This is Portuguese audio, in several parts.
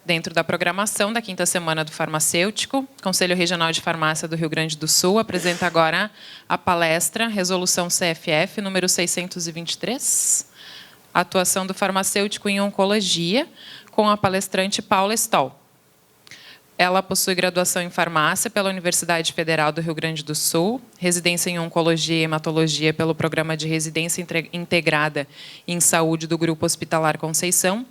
Dentro da programação da 5ª Semana do Farmacêutico, Conselho Regional de Farmácia do Rio Grande do Sul apresenta agora a palestra Resolução CFF número 623, Atuação do Farmacêutico em Oncologia, com a palestrante Paula Stoll. Ela possui graduação em farmácia pela Universidade Federal do Rio Grande do Sul, residência em Oncologia e Hematologia pelo Programa de Residência Integrada em Saúde do Grupo Hospitalar Conceição,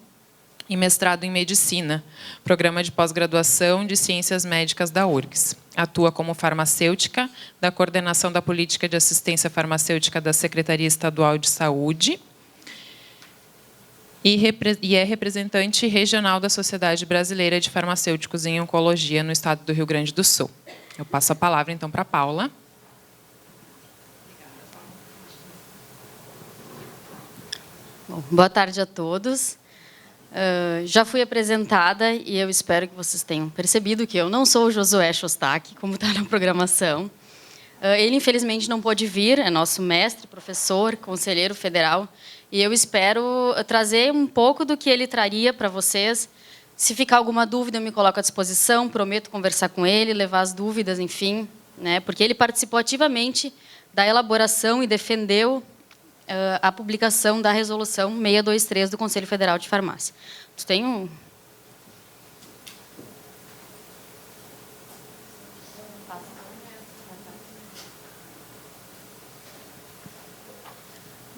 e mestrado em Medicina, Programa de Pós-Graduação de Ciências Médicas da URGS. Atua como farmacêutica da Coordenação da Política de Assistência Farmacêutica da Secretaria Estadual de Saúde e é representante regional da Sociedade Brasileira de Farmacêuticos em Oncologia no estado do Rio Grande do Sul. Eu passo a palavra, então, para a Paula. Bom, boa tarde a todos. Já fui apresentada e eu espero que vocês tenham percebido que eu não sou o Josué Shostak, como está na programação. Ele, infelizmente, não pôde vir, é nosso mestre, professor, conselheiro federal, e eu espero trazer um pouco do que ele traria para vocês. Se ficar alguma dúvida, eu me coloco à disposição, prometo conversar com ele, levar as dúvidas, enfim, né, porque ele participou ativamente da elaboração e defendeu a publicação da Resolução 623 do Conselho Federal de Farmácia. Tu tem um...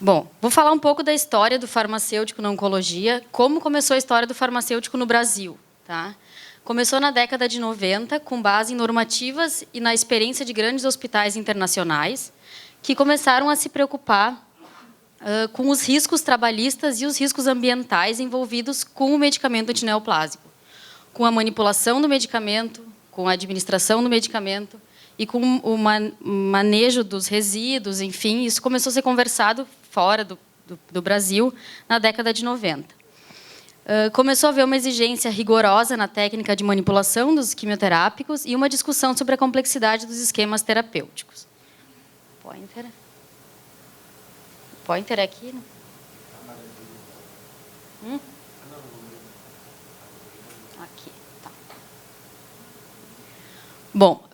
Bom, vou falar um pouco da história do farmacêutico na oncologia, como começou a história do farmacêutico no Brasil. Tá? Começou na década de 90, com base em normativas e na experiência de grandes hospitais internacionais, que começaram a se preocupar com os riscos trabalhistas e os riscos ambientais envolvidos com o medicamento antineoplásico, com a manipulação do medicamento, com a administração do medicamento e com o manejo dos resíduos, enfim, isso começou a ser conversado fora do Brasil na década de 90. Começou a haver uma exigência rigorosa na técnica de manipulação dos quimioterápicos e uma discussão sobre a complexidade dos esquemas terapêuticos. Pointer aqui, né? Aqui, tá. Bom,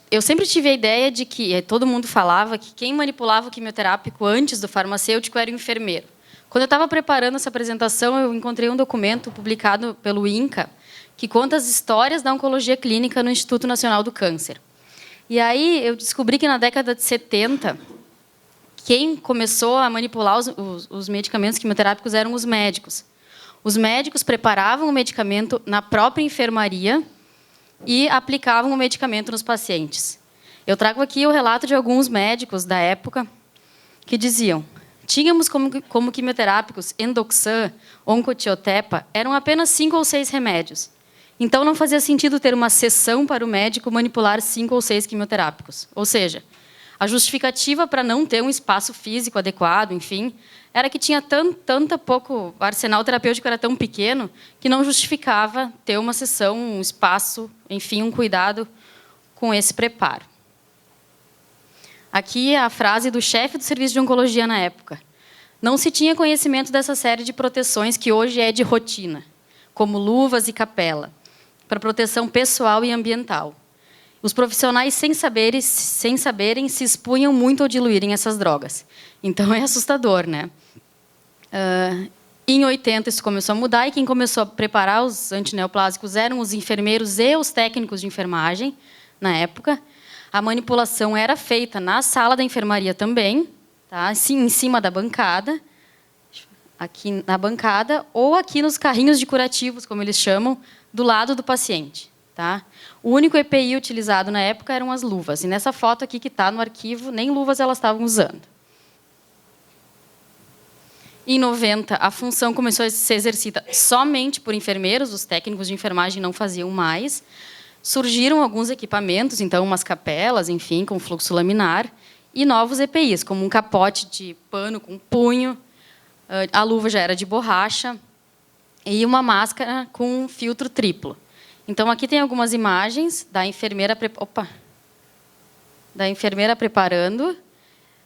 eu sempre tive a ideia de que todo mundo falava que quem manipulava o quimioterápico antes do farmacêutico era o enfermeiro. Quando eu estava preparando essa apresentação, eu encontrei um documento publicado pelo INCA que conta as histórias da oncologia clínica no Instituto Nacional do Câncer. E aí eu descobri que na década de 70, quem começou a manipular os medicamentos quimioterápicos eram os médicos. Os médicos preparavam o medicamento na própria enfermaria e aplicavam o medicamento nos pacientes. Eu trago aqui o relato de alguns médicos da época que diziam: tínhamos como quimioterápicos Endoxan, Oncotiotepa, eram apenas 5 ou 6 remédios. Então, não fazia sentido ter uma sessão para o médico manipular 5 ou 6 quimioterápicos. Ou seja, a justificativa para não ter um espaço físico adequado, enfim, era que tinha o arsenal terapêutico era tão pequeno que não justificava ter uma sessão, um espaço, enfim, um cuidado com esse preparo. Aqui é a frase do chefe do serviço de oncologia na época. Não se tinha conhecimento dessa série de proteções que hoje é de rotina, como luvas e capela, para proteção pessoal e ambiental. Os profissionais, sem saberem, se expunham muito ao diluírem essas drogas. Então, é assustador, né? Em 80, isso começou a mudar, e quem começou a preparar os antineoplásicos eram os enfermeiros e os técnicos de enfermagem, na época. A manipulação era feita na sala da enfermaria também, tá? Em cima da bancada, aqui na bancada, ou aqui nos carrinhos de curativos, como eles chamam, do lado do paciente. Tá? O único EPI utilizado na época eram as luvas. E nessa foto aqui que está no arquivo, nem luvas elas estavam usando. Em 90, a função começou a ser exercida somente por enfermeiros, os técnicos de enfermagem não faziam mais. Surgiram alguns equipamentos, então umas capelas, enfim, com fluxo laminar, e novos EPIs, como um capote de pano com punho, a luva já era de borracha, e uma máscara com filtro triplo. Então, aqui tem algumas imagens da enfermeira preparando,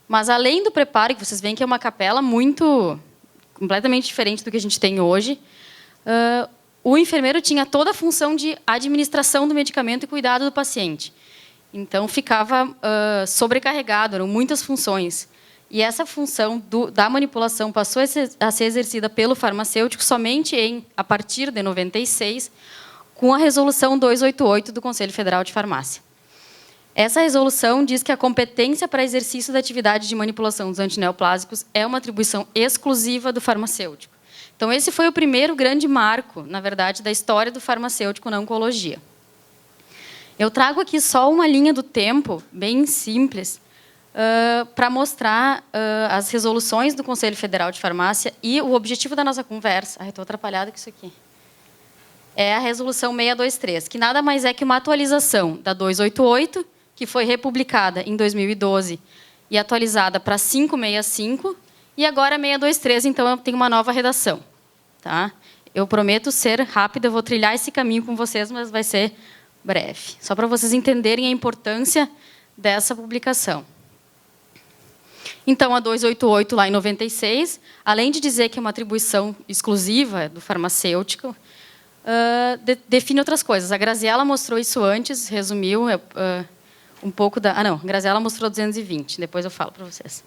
mas, além do preparo, que vocês veem que é uma capela completamente diferente do que a gente tem hoje, o o enfermeiro tinha toda a função de administração do medicamento e cuidado do paciente. Então, ficava sobrecarregado, eram muitas funções. E essa função da manipulação passou a ser exercida pelo farmacêutico somente a partir de 96, com a Resolução 288 do Conselho Federal de Farmácia. Essa resolução diz que a competência para exercício da atividade de manipulação dos antineoplásicos é uma atribuição exclusiva do farmacêutico. Então, esse foi o primeiro grande marco, na verdade, da história do farmacêutico na oncologia. Eu trago aqui só uma linha do tempo, bem simples, para mostrar as resoluções do Conselho Federal de Farmácia e o objetivo da nossa conversa. Ai, estou atrapalhada com isso aqui. É a Resolução 623, que nada mais é que uma atualização da 288, que foi republicada em 2012 e atualizada para 565, e agora 623, então eu tenho uma nova redação. Tá? Eu prometo ser rápida, eu vou trilhar esse caminho com vocês, mas vai ser breve. Só para vocês entenderem a importância dessa publicação. Então, a 288, lá em 96, além de dizer que é uma atribuição exclusiva do farmacêutico, define outras coisas. A Graziella mostrou isso antes, resumiu um pouco da... Ah, não, a Graziella mostrou 220, depois eu falo para vocês.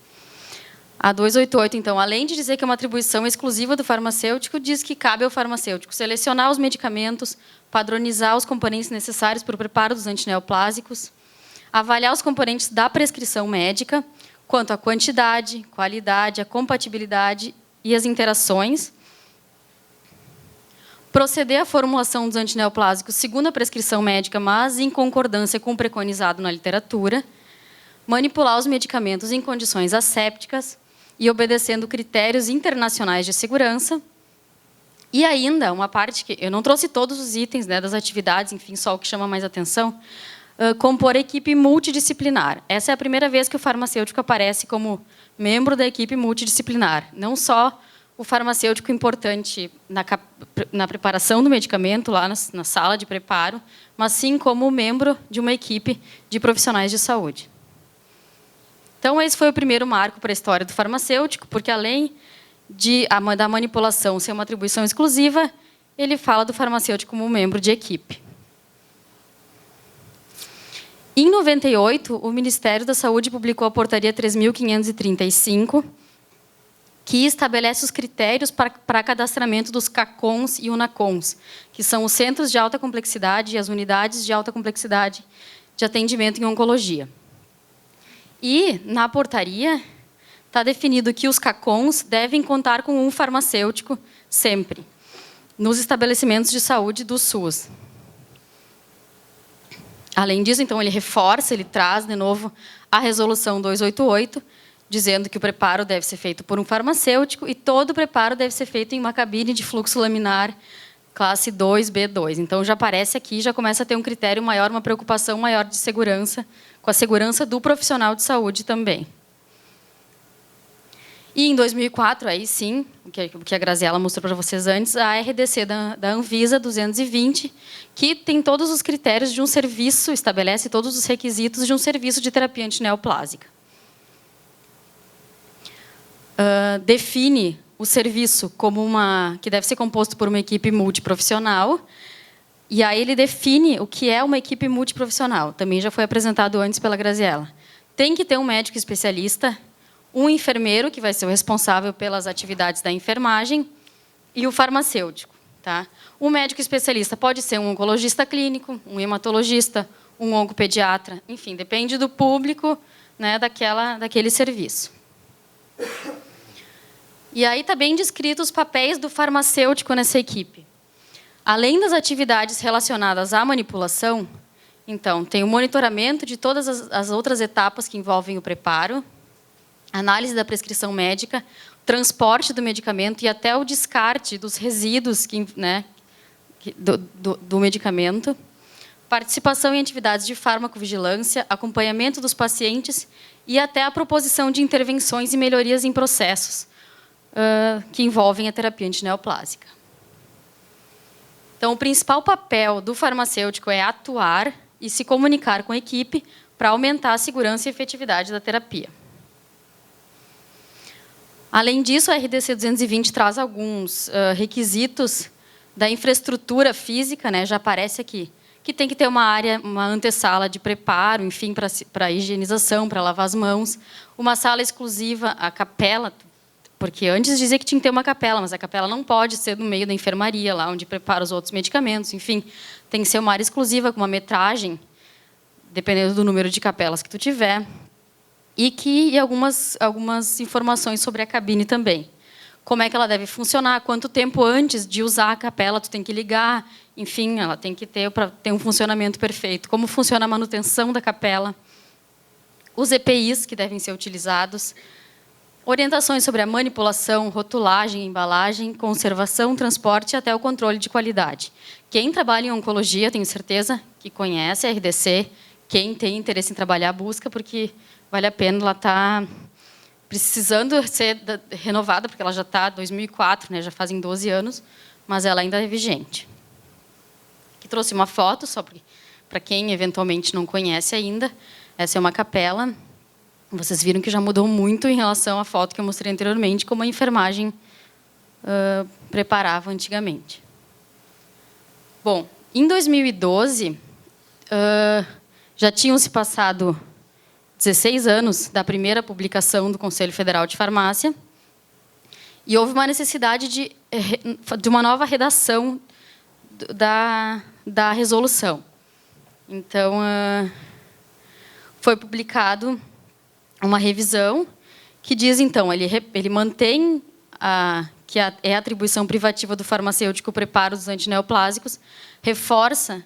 A 288, então, além de dizer que é uma atribuição exclusiva do farmacêutico, diz que cabe ao farmacêutico selecionar os medicamentos, padronizar os componentes necessários para o preparo dos antineoplásicos, avaliar os componentes da prescrição médica, quanto à quantidade, qualidade, a compatibilidade e as interações, proceder à formulação dos antineoplásicos segundo a prescrição médica, mas em concordância com o preconizado na literatura, manipular os medicamentos em condições assépticas e obedecendo critérios internacionais de segurança. E ainda, uma parte que... Eu não trouxe todos os itens, né, das atividades, enfim, só o que chama mais atenção, compor equipe multidisciplinar. Essa é a primeira vez que o farmacêutico aparece como membro da equipe multidisciplinar. Não só o farmacêutico importante na preparação do medicamento, lá na sala de preparo, mas sim como membro de uma equipe de profissionais de saúde. Então, esse foi o primeiro marco para a história do farmacêutico, porque, além da manipulação ser uma atribuição exclusiva, ele fala do farmacêutico como membro de equipe. Em 98, o Ministério da Saúde publicou a Portaria 3.535, que estabelece os critérios para cadastramento dos CACONs e UNACONs, que são os Centros de Alta Complexidade e as Unidades de Alta Complexidade de Atendimento em Oncologia. E, na portaria, está definido que os CACONs devem contar com um farmacêutico sempre, nos estabelecimentos de saúde do SUS. Além disso, então, ele reforça, ele traz, de novo, a Resolução 288, dizendo que o preparo deve ser feito por um farmacêutico e todo o preparo deve ser feito em uma cabine de fluxo laminar classe 2B2. Então, já aparece aqui, já começa a ter um critério maior, uma preocupação maior de segurança, com a segurança do profissional de saúde também. E, em 2004, aí sim, o que a Graziella mostrou para vocês antes, a RDC da Anvisa 220, que tem todos os critérios de um serviço, estabelece todos os requisitos de um serviço de terapia antineoplásica. Define o serviço como que deve ser composto por uma equipe multiprofissional, e aí ele define o que é uma equipe multiprofissional. Também já foi apresentado antes pela Graziella. Tem que ter um médico especialista, um enfermeiro, que vai ser o responsável pelas atividades da enfermagem, e o farmacêutico. Tá? O médico especialista pode ser um oncologista clínico, um hematologista, um oncopediatra, enfim, depende do público, né, daquele serviço. E aí está bem descrito os papéis do farmacêutico nessa equipe. Além das atividades relacionadas à manipulação, então, tem o monitoramento de todas as outras etapas que envolvem o preparo, análise da prescrição médica, transporte do medicamento e até o descarte dos resíduos do medicamento, participação em atividades de farmacovigilância, acompanhamento dos pacientes e até a proposição de intervenções e melhorias em processos que envolvem a terapia antineoplásica. Então, o principal papel do farmacêutico é atuar e se comunicar com a equipe para aumentar a segurança e efetividade da terapia. Além disso, a RDC 220 traz alguns requisitos Da infraestrutura física, né, já aparece aqui, que tem que ter uma área, uma antessala de preparo, enfim, para higienização, para lavar as mãos, uma sala exclusiva, a capela, porque antes dizia que tinha que ter uma capela, mas a capela não pode ser no meio da enfermaria, lá onde prepara os outros medicamentos, enfim, tem que ser uma área exclusiva, com uma metragem, dependendo do número de capelas que tu tiver, e algumas informações sobre a cabine também. Como é que ela deve funcionar, quanto tempo antes de usar a capela tu tem que ligar, enfim, ela tem que ter para ter um funcionamento perfeito. Como funciona a manutenção da capela, os EPIs que devem ser utilizados, orientações sobre a manipulação, rotulagem, embalagem, conservação, transporte e até o controle de qualidade. Quem trabalha em oncologia, tenho certeza que conhece a RDC, quem tem interesse em trabalhar, busca, porque vale a pena, ela está precisando ser renovada, porque ela já está em 2004, né, já fazem 12 anos, mas ela ainda é vigente. Aqui trouxe uma foto, só para quem eventualmente não conhece ainda. Essa é uma capela. Vocês viram que já mudou muito em relação à foto que eu mostrei anteriormente, como a enfermagem preparava antigamente. Bom, em 2012, já tinham se passado 16 anos da primeira publicação do Conselho Federal de Farmácia, e houve uma necessidade de uma nova redação da resolução. Então, foi publicado uma revisão que diz, então, ele mantém que é a atribuição privativa do farmacêutico o preparo dos antineoplásicos, reforça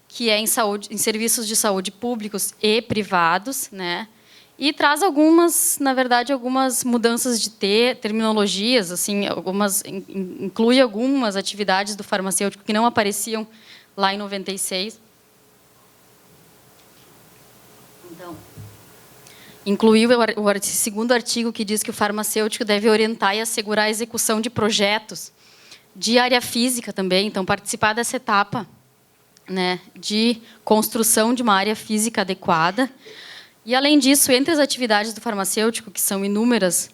que é em serviços de saúde públicos e privados, né? E traz na verdade, algumas mudanças de terminologias, assim, inclui algumas atividades do farmacêutico que não apareciam lá em 96. Então, incluiu o segundo artigo que diz que o farmacêutico deve orientar e assegurar a execução de projetos de área física também, então participar dessa etapa, né, de construção de uma área física adequada. E, além disso, entre as atividades do farmacêutico, que são inúmeras,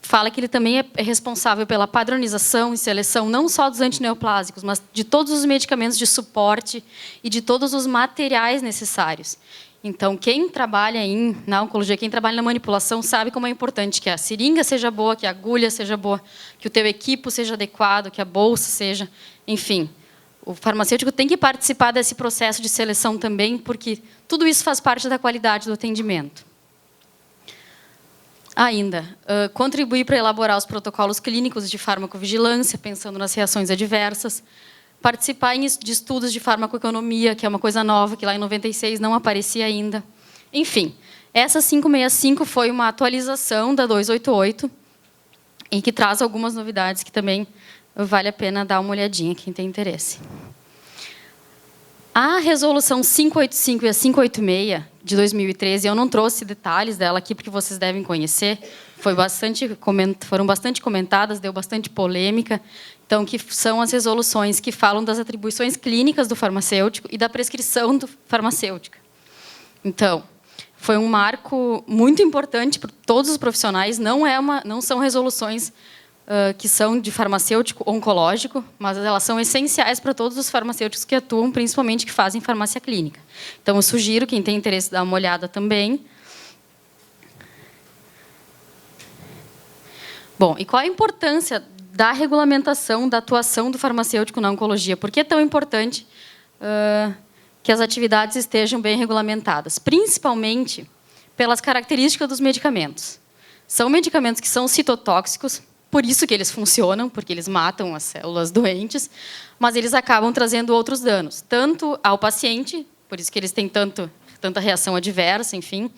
fala que ele também é responsável pela padronização e seleção, não só dos antineoplásicos, mas de todos os medicamentos de suporte e de todos os materiais necessários. Então, quem trabalha na oncologia, quem trabalha na manipulação, sabe como é importante que a seringa seja boa, que a agulha seja boa, que o teu equipo seja adequado, que a bolsa seja, enfim. O farmacêutico tem que participar desse processo de seleção também, porque tudo isso faz parte da qualidade do atendimento. Ainda, contribuir para elaborar os protocolos clínicos de farmacovigilância, pensando nas reações adversas, participar de estudos de farmacoeconomia, que é uma coisa nova, que lá em 96 não aparecia ainda. Enfim, essa 565 foi uma atualização da 288, em que traz algumas novidades que também vale a pena dar uma olhadinha, quem tem interesse. A resolução 585 e a 586 de 2013, eu não trouxe detalhes dela aqui, porque vocês devem conhecer, foram bastante comentadas, deu bastante polêmica. Então, que são as resoluções que falam das atribuições clínicas do farmacêutico e da prescrição farmacêutica. Então, foi um marco muito importante para todos os profissionais, não são resoluções que são de farmacêutico oncológico, mas elas são essenciais para todos os farmacêuticos que atuam, principalmente que fazem farmácia clínica. Então, eu sugiro, quem tem interesse, dar uma olhada também. Bom, e qual a importância da regulamentação da atuação do farmacêutico na oncologia? Por que é tão importante que as atividades estejam bem regulamentadas? Principalmente pelas características dos medicamentos. São medicamentos que são citotóxicos, por isso que eles funcionam, porque eles matam as células doentes, mas eles acabam trazendo outros danos, tanto ao paciente, por isso que eles têm tanta reação adversa, enfim,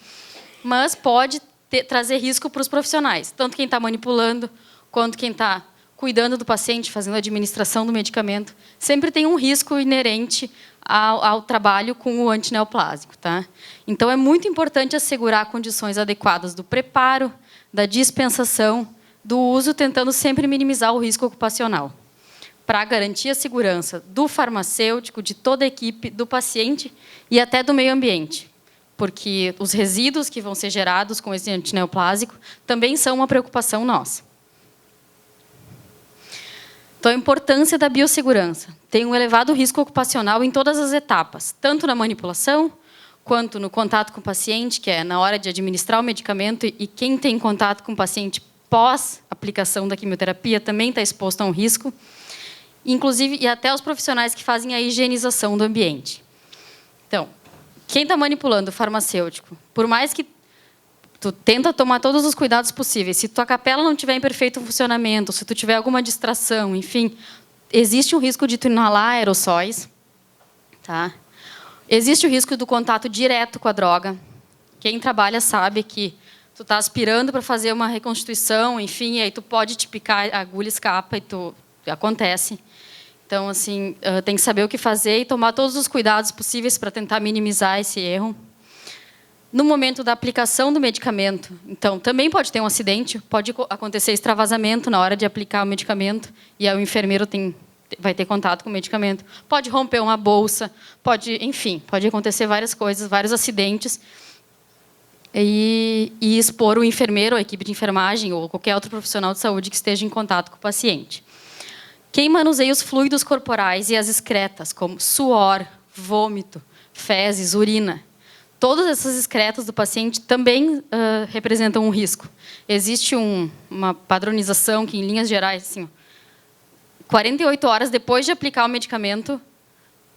mas pode trazer risco para os profissionais, tanto quem está manipulando, quanto quem está cuidando do paciente, fazendo a administração do medicamento, sempre tem um risco inerente ao trabalho com o antineoplásico. Tá? Então, é muito importante assegurar condições adequadas do preparo, da dispensação, do uso, tentando sempre minimizar o risco ocupacional, para garantir a segurança do farmacêutico, de toda a equipe, do paciente e até do meio ambiente, porque os resíduos que vão ser gerados com esse antineoplásico também são uma preocupação nossa. Então, a importância da biossegurança. Tem um elevado risco ocupacional em todas as etapas, tanto na manipulação, quanto no contato com o paciente, que é na hora de administrar o medicamento, e quem tem contato com o paciente pós-aplicação da quimioterapia também está exposto a um risco, inclusive, e até os profissionais que fazem a higienização do ambiente. Então, quem está manipulando o farmacêutico, por mais que tu tenta tomar todos os cuidados possíveis, se tua capela não estiver em perfeito funcionamento, se tu tiver alguma distração, enfim, existe um risco de tu inalar aerossóis, tá? Existe o risco do contato direto com a droga. Quem trabalha sabe que tu está aspirando para fazer uma reconstituição, enfim, e aí tu pode te picar, a agulha escapa e acontece. Então, assim, tem que saber o que fazer e tomar todos os cuidados possíveis para tentar minimizar esse erro. No momento da aplicação do medicamento, então, também pode ter um acidente, pode acontecer extravasamento na hora de aplicar o medicamento, e aí o enfermeiro vai ter contato com o medicamento. Pode romper uma bolsa, enfim, pode acontecer várias coisas, vários acidentes, e expor o enfermeiro, a equipe de enfermagem, ou qualquer outro profissional de saúde que esteja em contato com o paciente. Quem manuseia os fluidos corporais e as excretas, como suor, vômito, fezes, urina, todas essas excretas do paciente também representam um risco. Existe uma padronização que, em linhas gerais, assim, 48 horas depois de aplicar o medicamento,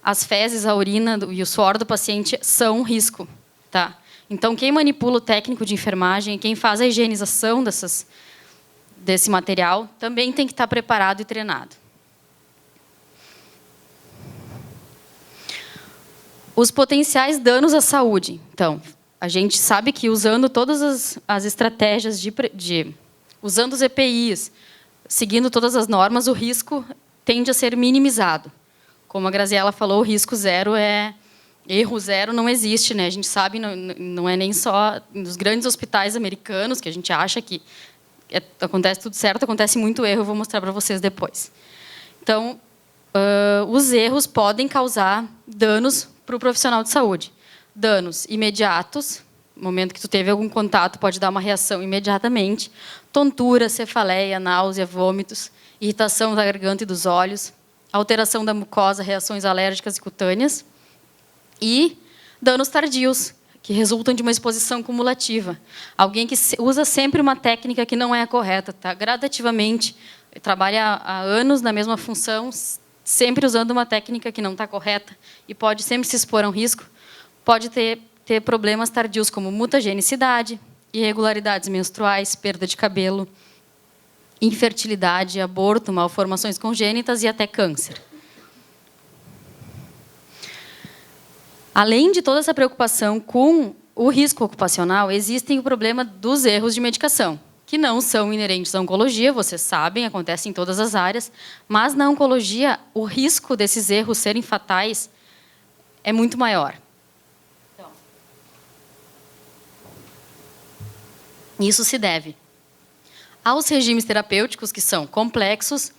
as fezes, a urina e o suor do paciente são um risco. Tá? Então, quem manipula o técnico de enfermagem, quem faz a higienização desse material, também tem que estar preparado e treinado. Os potenciais danos à saúde. Então, a gente sabe que usando todas as estratégias usando os EPIs, seguindo todas as normas, o risco tende a ser minimizado. Como a Graziela falou, o risco zero erro zero não existe, né? A gente sabe, não é nem só nos grandes hospitais americanos, que a gente acha que acontece tudo certo, acontece muito erro, eu vou mostrar para vocês depois. Então, os erros podem causar danos para o profissional de saúde. Danos imediatos, no momento que tu teve algum contato, pode dar uma reação imediatamente. Tontura, cefaleia, náusea, vômitos, irritação da garganta e dos olhos, alteração da mucosa, reações alérgicas e cutâneas. E danos tardios, que resultam de uma exposição cumulativa. Alguém que usa sempre uma técnica que não é a correta, tá? Gradativamente, trabalha há anos na mesma função, sempre usando uma técnica que não está correta e pode sempre se expor a um risco, pode ter problemas tardios como mutagenicidade, irregularidades menstruais, perda de cabelo, infertilidade, aborto, malformações congênitas e até câncer. Além de toda essa preocupação com o risco ocupacional, existem o problema dos erros de medicação, que não são inerentes à oncologia, vocês sabem, acontecem em todas as áreas, mas na oncologia o risco desses erros serem fatais é muito maior. Então, isso se deve aos regimes terapêuticos, que são complexos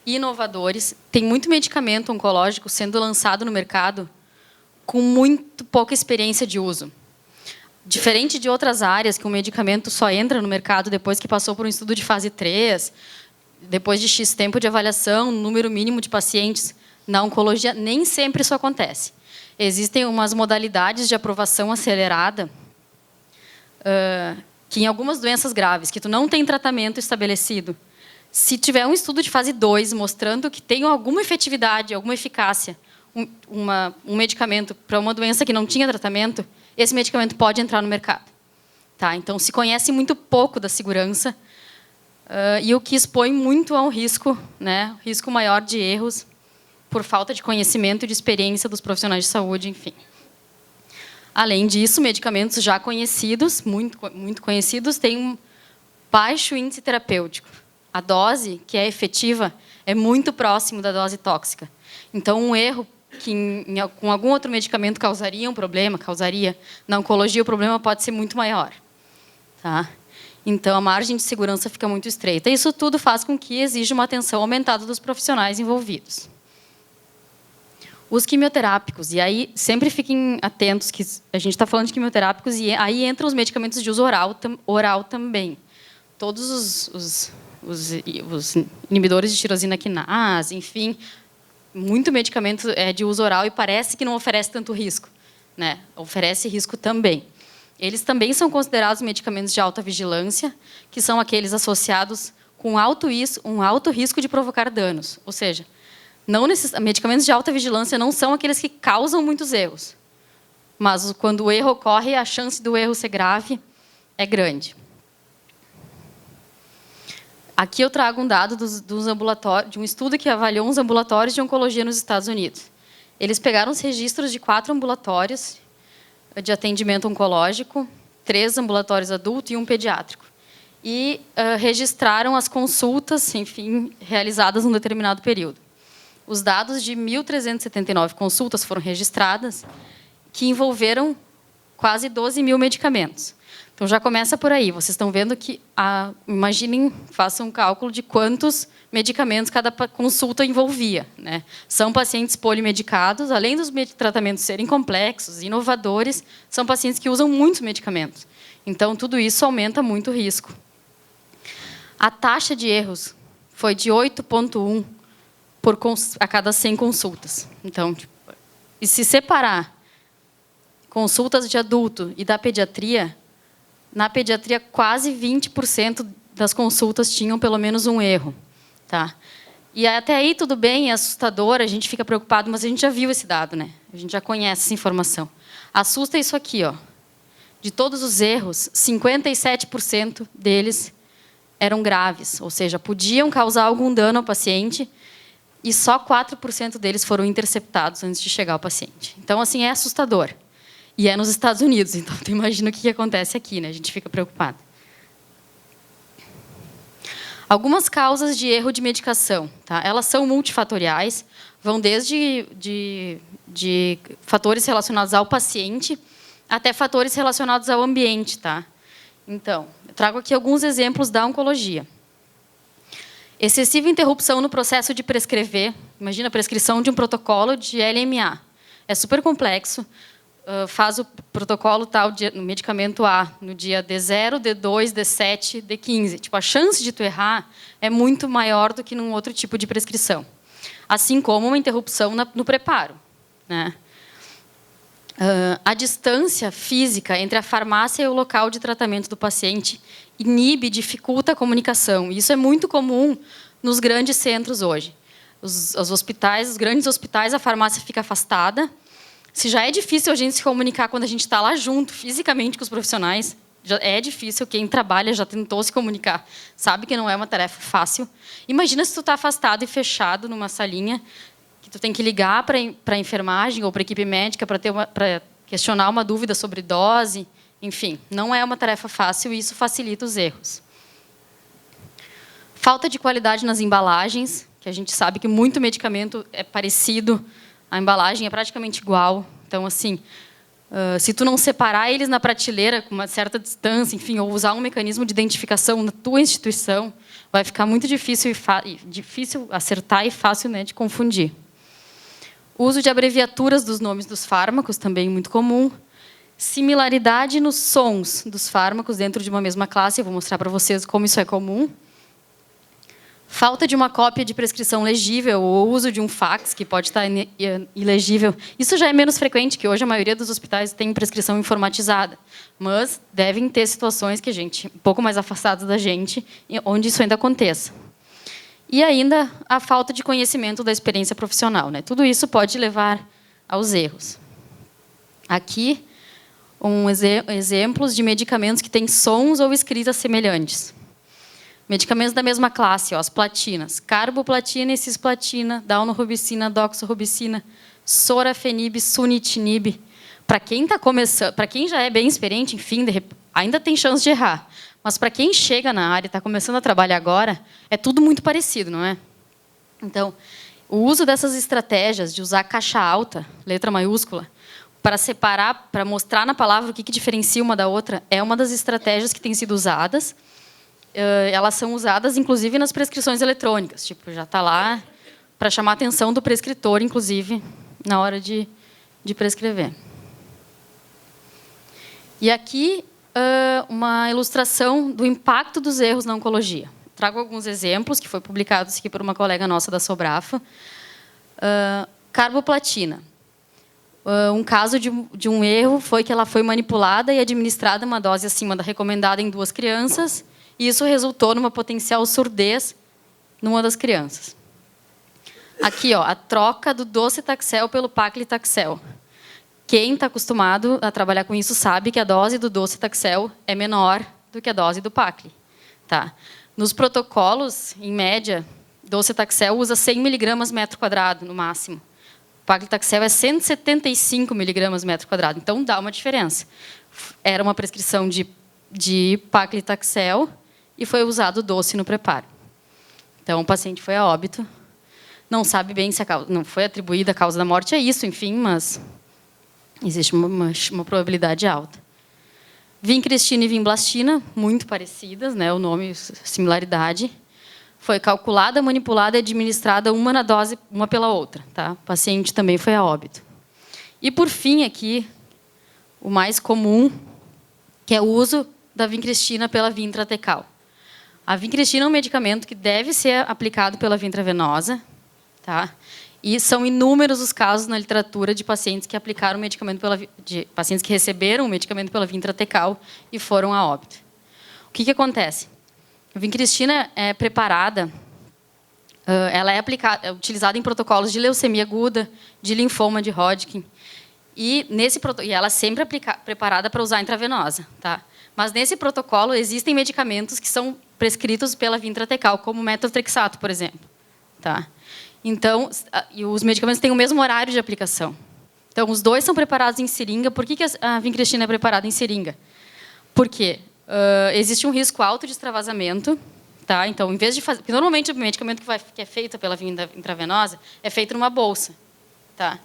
e inovadores. Tem muito medicamento oncológico sendo lançado no mercado com muito pouca experiência de uso. Diferente de outras áreas, que o medicamento só entra no mercado depois que passou por um estudo de fase 3, depois de X tempo de avaliação, número mínimo de pacientes, na oncologia, nem sempre isso acontece. Existem umas modalidades de aprovação acelerada, que em algumas doenças graves, que tu não tem tratamento estabelecido, se tiver um estudo de fase 2 mostrando que tem alguma efetividade, alguma eficácia, um medicamento para uma doença que não tinha tratamento, esse medicamento pode entrar no mercado. Tá? Então, se conhece muito pouco da segurança, e o que expõe muito a um risco, né? Risco maior de erros, por falta de conhecimento e de experiência dos profissionais de saúde, enfim. Além disso, medicamentos já conhecidos, muito conhecidos, têm um baixo índice terapêutico. A dose que é efetiva é muito próximo da dose tóxica. Então, um erro que com algum outro medicamento causaria um problema, na oncologia o problema pode ser muito maior. Tá? Então, a margem de segurança fica muito estreita. Isso tudo faz com que exija uma atenção aumentada dos profissionais envolvidos. Os quimioterápicos, e aí sempre fiquem atentos que a gente está falando de quimioterápicos e aí entram os medicamentos de uso oral também. Todos os inibidores de tirosina quinase, enfim, muito medicamento é de uso oral e parece que não oferece tanto risco, né? Oferece risco também. Eles também são considerados medicamentos de alta vigilância, que são aqueles associados com um alto risco de provocar danos. Ou seja, medicamentos de alta vigilância não são aqueles que causam muitos erros. Mas quando o erro ocorre, a chance do erro ser grave é grande. Aqui eu trago um dado de um estudo que avaliou uns ambulatórios de oncologia nos Estados Unidos. Eles pegaram os registros de 4 ambulatórios de atendimento oncológico, 3 ambulatórios adulto e 1 pediátrico. E registraram as consultas, enfim, realizadas num determinado período. Os dados de 1.379 consultas foram registradas, que envolveram quase 12 mil medicamentos. Então, já começa por aí. Vocês estão vendo que, imaginem, façam um cálculo de quantos medicamentos cada consulta envolvia, né? São pacientes polimedicados, além dos tratamentos serem complexos, inovadores, são pacientes que usam muitos medicamentos. Então, tudo isso aumenta muito o risco. A taxa de erros foi de 8,1 a cada 100 consultas. Então, e se separar consultas de adulto e da pediatria, na pediatria, quase 20% das consultas tinham pelo menos um erro. Tá? E até aí tudo bem, é assustador, a gente fica preocupado, mas a gente já viu esse dado, né? A gente já conhece essa informação. Assusta isso aqui, ó. De todos os erros, 57% deles eram graves, ou seja, podiam causar algum dano ao paciente, e só 4% deles foram interceptados antes de chegar ao paciente. Então, assim, é assustador. E é nos Estados Unidos, então tu imagina o que acontece aqui, né? A gente fica preocupado. Algumas causas de erro de medicação, tá? Elas são multifatoriais, vão desde de fatores relacionados ao paciente até fatores relacionados ao ambiente, tá? Então, eu trago aqui alguns exemplos da oncologia. Excessiva interrupção no processo de prescrever. Imagina a prescrição de um protocolo de LMA. É super complexo. Faz o protocolo tal, no medicamento A, no dia D0, D2, D7, D15. Tipo, a chance de tu errar é muito maior do que num outro tipo de prescrição. Assim como uma interrupção no preparo, né? A distância física entre a farmácia e o local de tratamento do paciente inibe, dificulta a comunicação. Isso é muito comum nos grandes centros hoje. Os hospitais, os grandes hospitais, a farmácia fica afastada. Se já é difícil a gente se comunicar quando a gente está lá junto, fisicamente, com os profissionais, já é difícil. Quem trabalha já tentou se comunicar, sabe que não é uma tarefa fácil. Imagina se tu está afastado e fechado numa salinha, que tu tem que ligar para a enfermagem ou para a equipe médica para questionar uma dúvida sobre dose. Enfim, não é uma tarefa fácil e isso facilita os erros. Falta de qualidade nas embalagens, que a gente sabe que muito medicamento é parecido, a embalagem é praticamente igual. Então, assim, se tu não separar eles na prateleira com uma certa distância, enfim, ou usar um mecanismo de identificação na tua instituição, vai ficar muito difícil acertar e fácil, né, de confundir. O uso de abreviaturas dos nomes dos fármacos, também muito comum. Similaridade nos sons dos fármacos dentro de uma mesma classe. Eu vou mostrar para vocês como isso é comum. Falta de uma cópia de prescrição legível ou uso de um fax, que pode estar ilegível. Isso já é menos frequente, que hoje a maioria dos hospitais tem prescrição informatizada. Mas devem ter situações que um pouco mais afastadas da gente, onde isso ainda aconteça. E ainda a falta de conhecimento da experiência profissional, né? Tudo isso pode levar aos erros. Aqui, exemplos de medicamentos que têm sons ou escritas semelhantes. Medicamentos da mesma classe, ó, as platinas. Carboplatina e cisplatina, daunorubicina, doxorubicina, sorafenib, sunitinib. Para quem está começando, para quem já é bem experiente, enfim, ainda tem chance de errar. Mas para quem chega na área e está começando a trabalhar agora, é tudo muito parecido, não é? Então, o uso dessas estratégias de usar caixa alta, letra maiúscula, para separar, para mostrar na palavra o que diferencia uma da outra, é uma das estratégias que tem sido usadas. Elas são usadas, inclusive, nas prescrições eletrônicas. Tipo, já está lá para chamar a atenção do prescritor, inclusive, na hora de prescrever. E aqui, uma ilustração do impacto dos erros na oncologia. trago alguns exemplos, que foi publicados aqui por uma colega nossa da Sobrafa. Carboplatina. Um caso de um erro foi que ela foi manipulada e administrada uma dose acima da recomendada em 2 crianças, e isso resultou numa potencial surdez numa das crianças. Aqui, ó, a troca do docetaxel pelo paclitaxel. Quem está acostumado a trabalhar com isso sabe que a dose do docetaxel é menor do que a dose do pacli. Tá? Nos protocolos, em média, docetaxel usa 100 mg metro quadrado, no máximo. O paclitaxel é 175 mg metro quadrado, então dá uma diferença. Era uma prescrição de paclitaxel e foi usado doce no preparo. Então, o paciente foi a óbito. Não sabe bem se não foi atribuída a causa da morte a isso, enfim, mas existe uma probabilidade alta. Vincristina e vinblastina, muito parecidas, né, o nome, similaridade. Foi calculada, manipulada e administrada uma na dose, uma pela outra. Tá? O paciente também foi a óbito. E, por fim, aqui, o mais comum, que é o uso da vincristina pela via intratecal. A vincristina é um medicamento que deve ser aplicado pela via intravenosa. Tá? E são inúmeros os casos na literatura de pacientes que aplicaram medicamento pacientes que receberam o medicamento pela via intratecal e foram a óbito. O que acontece? A vincristina é preparada, ela é utilizada em protocolos de leucemia aguda, de linfoma de Hodgkin, e ela é sempre preparada para usar intravenosa. Tá? Mas nesse protocolo existem medicamentos que são prescritos pela via intratecal, como o metotrexato, por exemplo. Tá? Então, os medicamentos têm o mesmo horário de aplicação. Então, os dois são preparados em seringa. Por que a vincristina é preparada em seringa? Porque existe um risco alto de extravasamento. Tá? Então, em vez de fazer... Porque normalmente o medicamento que é feito pela via intravenosa é feito numa bolsa. Tá?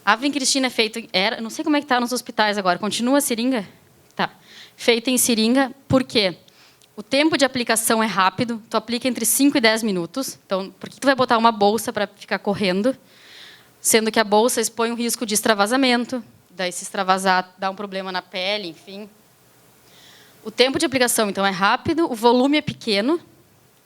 A vincristina é feita... não sei como é que está nos hospitais agora. Continua a seringa? Tá. Feita em seringa, por quê? O tempo de aplicação é rápido, tu aplica entre 5 e 10 minutos. Então, por que tu vai botar uma bolsa para ficar correndo? Sendo que a bolsa expõe o risco de extravasamento, daí se extravasar dá um problema na pele, enfim. O tempo de aplicação, então, é rápido, o volume é pequeno,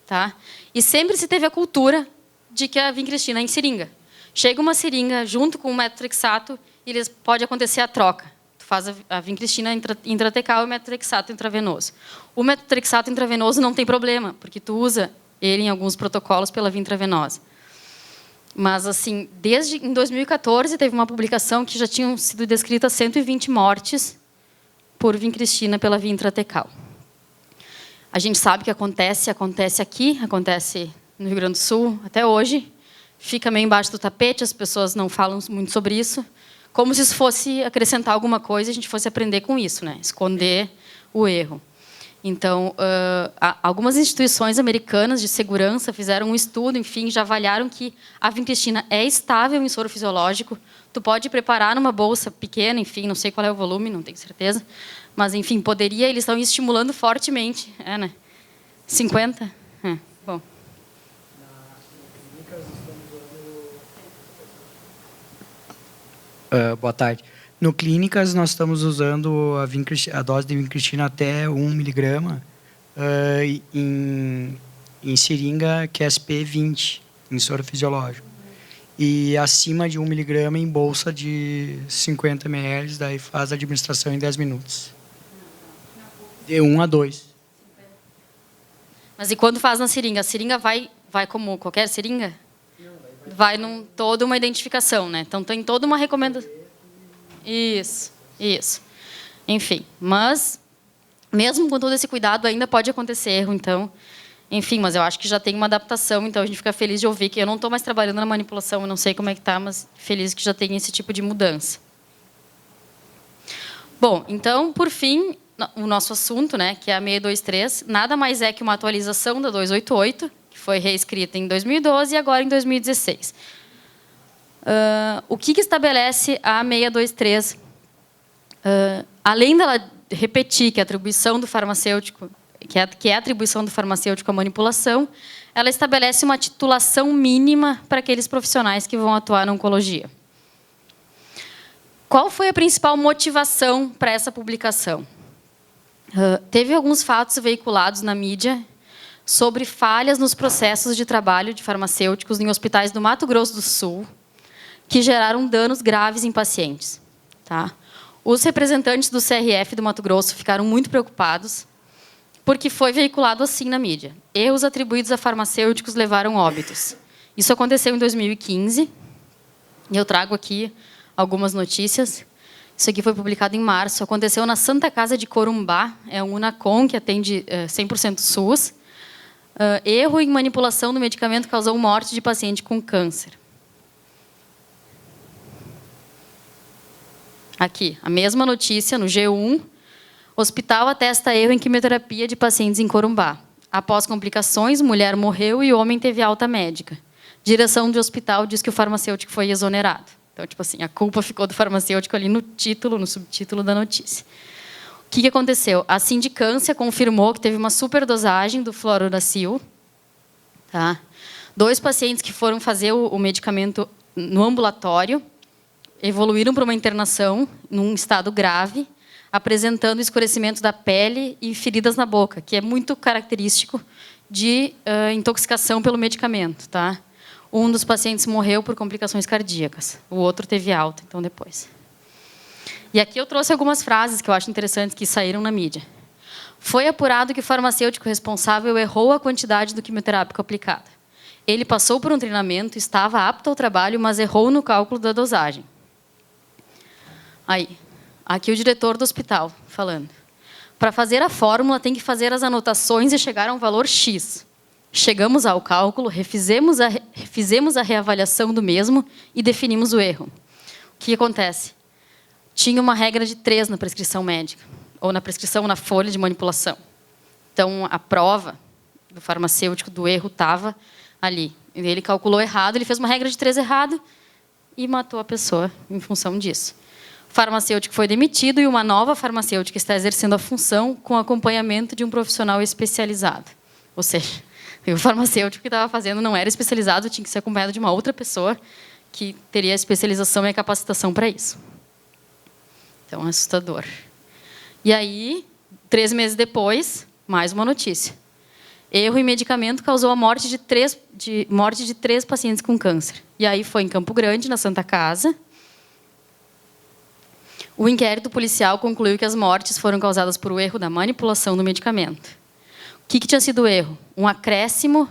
tá? E sempre se teve a cultura de que a vincristina é em seringa. Chega uma seringa junto com o metotrexato e pode acontecer a troca. Faz a vincristina intratecal e o metotrexato intravenoso. O metotrexato intravenoso não tem problema, porque tu usa ele em alguns protocolos pela via intravenosa. Mas, assim, desde em 2014, teve uma publicação que já tinham sido descritas 120 mortes por vincristina pela via intratecal. A gente sabe que acontece aqui, acontece no Rio Grande do Sul, até hoje. Fica meio embaixo do tapete, as pessoas não falam muito sobre isso. Como se isso fosse acrescentar alguma coisa e a gente fosse aprender com isso, né? Esconder o erro. Então, algumas instituições americanas de segurança fizeram um estudo, enfim, já avaliaram que a vincristina é estável em soro fisiológico. Tu pode preparar numa bolsa pequena, enfim, não sei qual é o volume, não tenho certeza. Mas, enfim, eles estão estimulando fortemente. Né? 50? Bom. Boa tarde. No Clínicas, nós estamos usando a dose de vincristina até 1 mg em seringa QSP 20, em soro fisiológico. E acima de 1 mg em bolsa de 50 ml, daí faz a administração em 10 minutos. De 1 a 2. Mas e quando faz na seringa? A seringa vai como qualquer seringa? Vai toda uma identificação, né? Então, tem toda uma recomendação. Isso. Enfim, mas, mesmo com todo esse cuidado, ainda pode acontecer erro, então... Enfim, mas eu acho que já tem uma adaptação, então a gente fica feliz de ouvir que eu não estou mais trabalhando na manipulação, eu não sei como é que está, mas feliz que já tem esse tipo de mudança. Bom, então, por fim, o nosso assunto, né, que é a 623, nada mais é que uma atualização da 288, que foi reescrita em 2012 e agora em 2016. O que estabelece a 623? Além dela repetir que a atribuição do farmacêutico, que é a atribuição do farmacêutico à manipulação, ela estabelece uma titulação mínima para aqueles profissionais que vão atuar na oncologia. Qual foi a principal motivação para essa publicação? Teve alguns fatos veiculados na mídia sobre falhas nos processos de trabalho de farmacêuticos em hospitais do Mato Grosso do Sul, que geraram danos graves em pacientes. Tá? Os representantes do CRF do Mato Grosso ficaram muito preocupados, porque foi veiculado assim na mídia. Erros atribuídos a farmacêuticos levaram óbitos. Isso aconteceu em 2015, e eu trago aqui algumas notícias. Isso aqui foi publicado em março. Aconteceu na Santa Casa de Corumbá, é um Unacom que atende 100% SUS. Erro em manipulação do medicamento causou morte de paciente com câncer. Aqui, a mesma notícia no G1. Hospital atesta erro em quimioterapia de pacientes em Corumbá. Após complicações, mulher morreu e homem teve alta médica. Direção do hospital diz que o farmacêutico foi exonerado. Então, tipo assim, a culpa ficou do farmacêutico ali no título, no subtítulo da notícia. O que aconteceu? A sindicância confirmou que teve uma superdosagem do fluoruracil. Tá? 2 pacientes que foram fazer o medicamento no ambulatório evoluíram para uma internação num estado grave, apresentando escurecimento da pele e feridas na boca, que é muito característico de intoxicação pelo medicamento. Tá? Um dos pacientes morreu por complicações cardíacas, o outro teve alta, então depois. E aqui eu trouxe algumas frases que eu acho interessantes que saíram na mídia. Foi apurado que o farmacêutico responsável errou a quantidade do quimioterápico aplicado. Ele passou por um treinamento, estava apto ao trabalho, mas errou no cálculo da dosagem. Aí, aqui o diretor do hospital falando. Para fazer a fórmula, tem que fazer as anotações e chegar a um valor X. Chegamos ao cálculo, fizemos a reavaliação do mesmo e definimos o erro. O que acontece? Tinha uma regra de 3 na prescrição médica, ou na prescrição na folha de manipulação. Então, a prova do farmacêutico do erro estava ali. Ele calculou errado, ele fez uma regra de 3 errado e matou a pessoa em função disso. O farmacêutico foi demitido e uma nova farmacêutica está exercendo a função com acompanhamento de um profissional especializado. Ou seja, o farmacêutico que estava fazendo não era especializado, tinha que ser acompanhado de uma outra pessoa que teria a especialização e a capacitação para isso. Então, assustador. E aí, 3 meses depois, mais uma notícia. Erro em medicamento causou a morte de 3 pacientes com câncer. E aí foi em Campo Grande, na Santa Casa. O inquérito policial concluiu que as mortes foram causadas por o erro da manipulação do medicamento. O que tinha sido o erro? Um acréscimo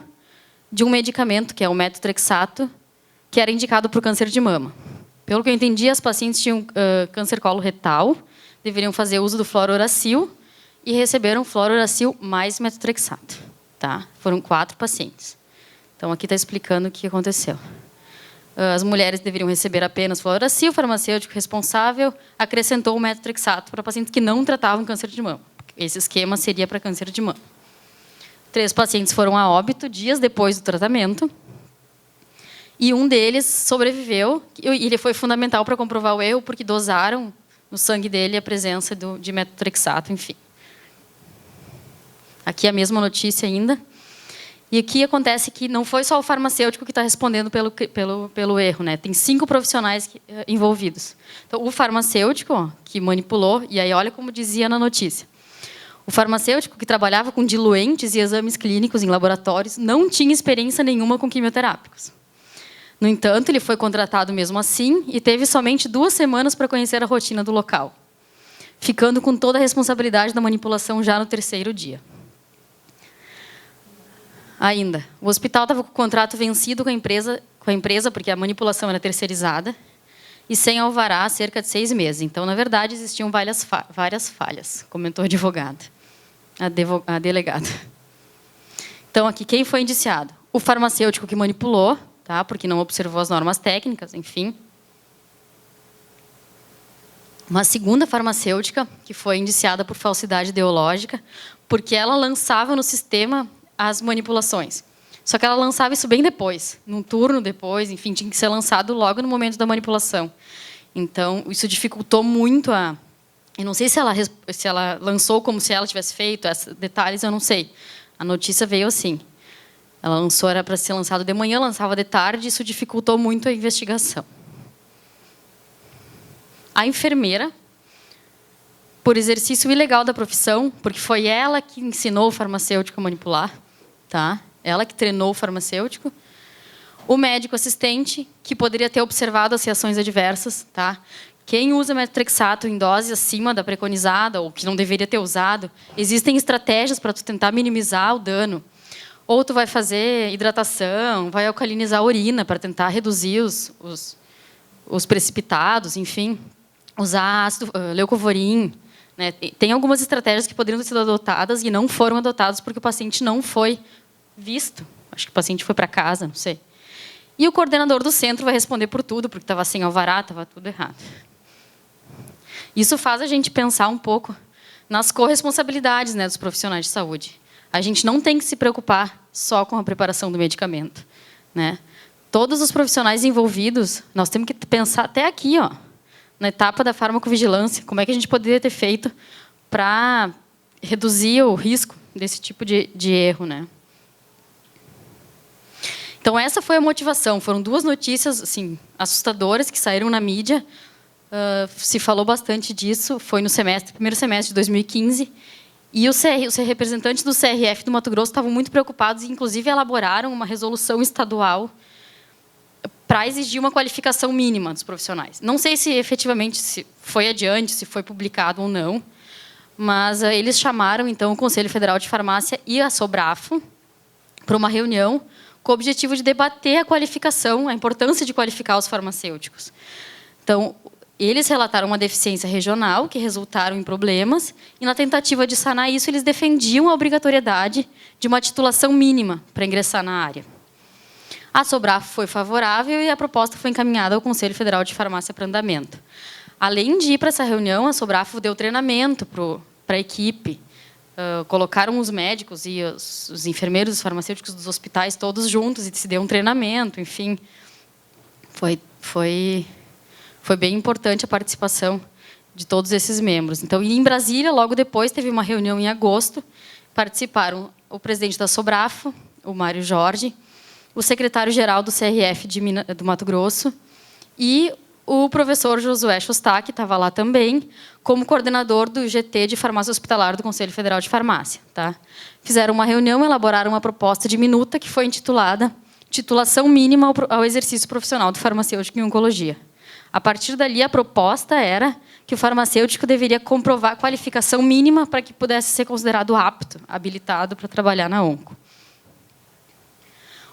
de um medicamento, que é o metotrexato, que era indicado para o câncer de mama. Pelo que eu entendi, as pacientes tinham câncer coloretal, deveriam fazer uso do fluoruracil e receberam fluoruracil mais metotrexato. Tá? Foram 4 pacientes. Então, aqui está explicando o que aconteceu. As mulheres deveriam receber apenas fluoruracil, o farmacêutico responsável acrescentou o metotrexato para pacientes que não tratavam câncer de mama. Esse esquema seria para câncer de mama. 3 pacientes foram a óbito dias depois do tratamento. E um deles sobreviveu. E ele foi fundamental para comprovar o erro, porque dosaram no sangue dele a presença de metotrexato, enfim. Aqui a mesma notícia ainda. E aqui acontece que não foi só o farmacêutico que está respondendo pelo erro, né? Tem 5 profissionais envolvidos. Então, o farmacêutico que manipulou, e aí olha como dizia na notícia. O farmacêutico que trabalhava com diluentes e exames clínicos em laboratórios não tinha experiência nenhuma com quimioterápicos. No entanto, ele foi contratado mesmo assim e teve somente 2 semanas para conhecer a rotina do local, ficando com toda a responsabilidade da manipulação já no 3º dia. Ainda, o hospital estava com o contrato vencido com a empresa porque a manipulação era terceirizada, e sem alvará há cerca de 6 meses. Então, na verdade, existiam várias falhas, comentou a advogada, a delegada. Então, aqui, quem foi indiciado? O farmacêutico que manipulou, tá? Porque não observou as normas técnicas, enfim. Uma segunda farmacêutica, que foi indiciada por falsidade ideológica, porque ela lançava no sistema as manipulações. Só que ela lançava isso bem depois, num turno depois, enfim, tinha que ser lançado logo no momento da manipulação. Então, isso dificultou muito a... Eu não sei se ela lançou como se ela tivesse feito, esses detalhes eu não sei. A notícia veio assim. Ela lançou, era para ser lançado de manhã, lançava de tarde, isso dificultou muito a investigação. A enfermeira, por exercício ilegal da profissão, porque foi ela que ensinou o farmacêutico a manipular, tá? Ela que treinou o farmacêutico. O médico assistente, que poderia ter observado as reações adversas, tá? Quem usa metotrexato em dose acima da preconizada, ou que não deveria ter usado, existem estratégias para tu tentar minimizar o dano. Ou tu vai fazer hidratação, vai alcalinizar a urina para tentar reduzir os precipitados, enfim. Usar ácido leucovorin, né? Tem algumas estratégias que poderiam ter sido adotadas e não foram adotadas porque o paciente não foi visto. Acho que o paciente foi para casa, não sei. E o coordenador do centro vai responder por tudo, porque estava sem alvará, estava tudo errado. Isso faz a gente pensar um pouco nas corresponsabilidades, né, dos profissionais de saúde. A gente não tem que se preocupar só com a preparação do medicamento, né? Todos os profissionais envolvidos, nós temos que pensar até aqui, ó, na etapa da farmacovigilância, como é que a gente poderia ter feito para reduzir o risco desse tipo de erro, né? Então, essa foi a motivação. Foram 2 notícias assim, assustadoras que saíram na mídia. Se falou bastante disso. Foi no primeiro semestre de 2015. E os representantes do CRF do Mato Grosso estavam muito preocupados e, inclusive, elaboraram uma resolução estadual para exigir uma qualificação mínima dos profissionais. Não sei se, efetivamente, se foi adiante, se foi publicado ou não, mas eles chamaram, então, o Conselho Federal de Farmácia e a Sobrafo para uma reunião com o objetivo de debater a qualificação, a importância de qualificar os farmacêuticos. Então, eles relataram uma deficiência regional, que resultaram em problemas, e, na tentativa de sanar isso, eles defendiam a obrigatoriedade de uma titulação mínima para ingressar na área. A Sobrafo foi favorável e a proposta foi encaminhada ao Conselho Federal de Farmácia para andamento. Além de ir para essa reunião, a Sobrafo deu treinamento para a equipe. Colocaram os médicos e os enfermeiros, os farmacêuticos dos hospitais todos juntos e se deu um treinamento, enfim. Foi bem importante a participação de todos esses membros. Então, e em Brasília, logo depois, teve uma reunião em agosto, participaram o presidente da Sobrafo, o Mário Jorge, o secretário-geral do CRF do Mato Grosso e o professor Josué Chostak, que estava lá também, como coordenador do GT de Farmácia Hospitalar do Conselho Federal de Farmácia. Tá? Fizeram uma reunião, elaboraram uma proposta de minuta que foi intitulada Titulação Mínima ao Exercício Profissional do Farmacêutico em Oncologia. A partir dali, a proposta era que o farmacêutico deveria comprovar a qualificação mínima para que pudesse ser considerado apto, habilitado para trabalhar na onco.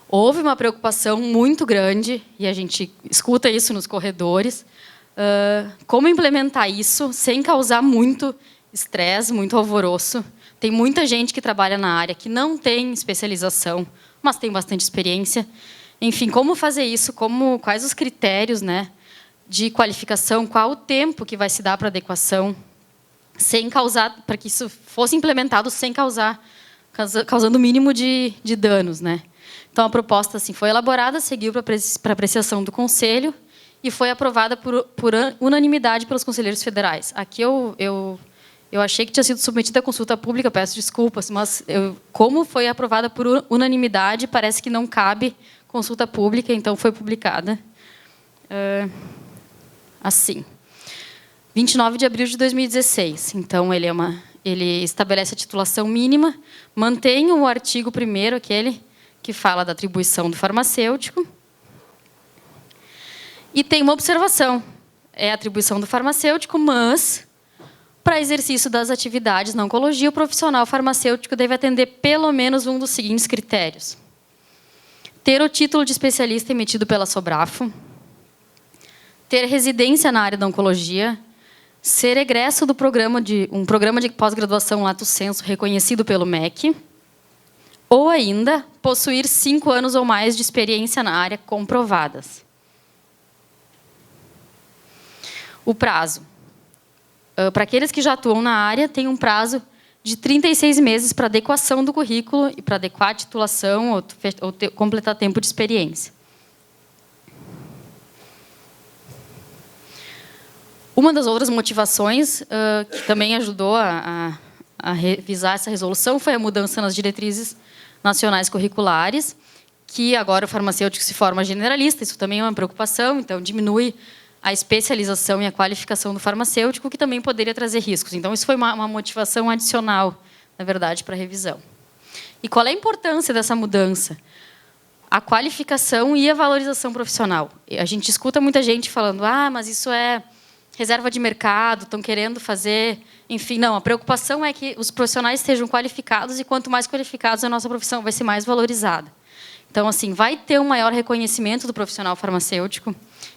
Houve uma preocupação muito grande, e a gente escuta isso nos corredores, como implementar isso sem causar muito estresse, muito alvoroço. Tem muita gente que trabalha na área que não tem especialização, mas tem bastante experiência. Enfim, como fazer isso, quais os critérios, né, de qualificação, qual o tempo que vai se dar para adequação, sem causar, para que isso fosse implementado sem causando o mínimo de danos, né? Então, a proposta assim, foi elaborada, seguiu para apreciação do Conselho e foi aprovada por unanimidade pelos conselheiros federais. Aqui eu achei que tinha sido submetida à consulta pública, peço desculpas, mas como foi aprovada por unanimidade, parece que não cabe consulta pública, então foi publicada assim. 29 de abril de 2016. Então, ele estabelece a titulação mínima, mantém o artigo 1º, aquele que fala da atribuição do farmacêutico. E tem uma observação. É a atribuição do farmacêutico, mas, para exercício das atividades na oncologia, o profissional farmacêutico deve atender pelo menos um dos seguintes critérios. Ter o título de especialista emitido pela Sobrafo, ter residência na área da oncologia, ser egresso do programa de pós-graduação lato sensu reconhecido pelo MEC, ou ainda possuir 5 anos ou mais de experiência na área comprovadas. O prazo. Para aqueles que já atuam na área, tem um prazo de 36 meses para adequação do currículo e para adequar a titulação ou completar tempo de experiência. Uma das outras motivações que também ajudou a revisar essa resolução foi a mudança nas diretrizes nacionais curriculares, que agora o farmacêutico se forma generalista, isso também é uma preocupação, então diminui a especialização e a qualificação do farmacêutico, que também poderia trazer riscos. Então, isso foi uma motivação adicional, na verdade, para a revisão. E qual é a importância dessa mudança? A qualificação e a valorização profissional. A gente escuta muita gente falando, mas isso é reserva de mercado, estão querendo fazer... Enfim, não, a preocupação é que os profissionais estejam qualificados e quanto mais qualificados a nossa profissão vai ser mais valorizada. Então, assim, vai ter um maior reconhecimento do profissional farmacêutico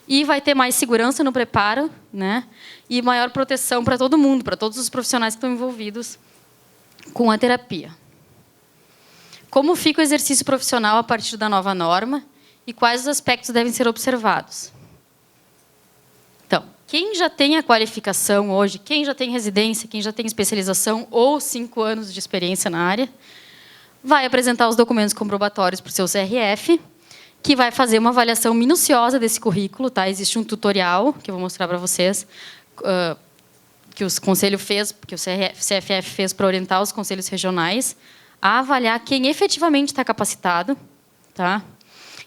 e vai ter mais segurança no preparo, né? E maior proteção para todo mundo, para todos os profissionais que estão envolvidos com a terapia. Como fica o exercício profissional a partir da nova norma e quais os aspectos devem ser observados? Então, quem já tem a qualificação hoje, quem já tem residência, quem já tem especialização ou 5 anos de experiência na área, vai apresentar os documentos comprobatórios para o seu CRF, que vai fazer uma avaliação minuciosa desse currículo. Tá? Existe um tutorial, que eu vou mostrar para vocês, que o Conselho fez, que o CFF fez para orientar os conselhos regionais a avaliar quem efetivamente está capacitado. Tá?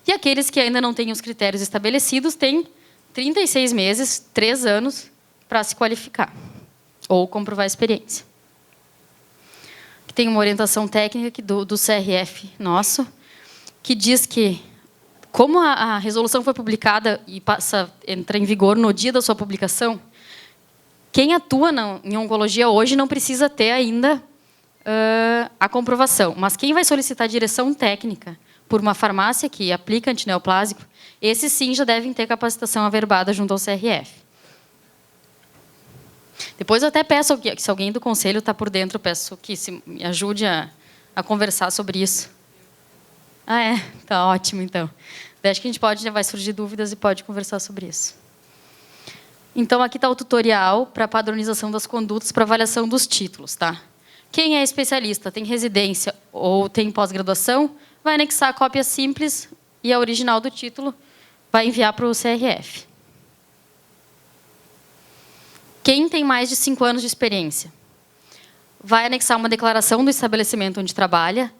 E aqueles que ainda não têm os critérios estabelecidos têm 36 meses, 3 anos, para se qualificar ou comprovar a experiência. Tem uma orientação técnica do CRF nosso, que diz que, como a resolução foi publicada e entra em vigor no dia da sua publicação, quem atua em oncologia hoje não precisa ter ainda a comprovação. Mas quem vai solicitar direção técnica por uma farmácia que aplica antineoplásico, esses sim já devem ter capacitação averbada junto ao CRF. Depois eu até peço que, se alguém do conselho está por dentro, peço que me ajude a conversar sobre isso. Tá ótimo, então. Acho que a gente vai surgir dúvidas e pode conversar sobre isso. Então, aqui está o tutorial para a padronização das condutas para avaliação dos títulos. Tá? Quem é especialista, tem residência ou tem pós-graduação, vai anexar a cópia simples e a original do título vai enviar para o CRF. Quem tem mais de 5 anos de experiência vai anexar uma declaração do estabelecimento onde trabalha,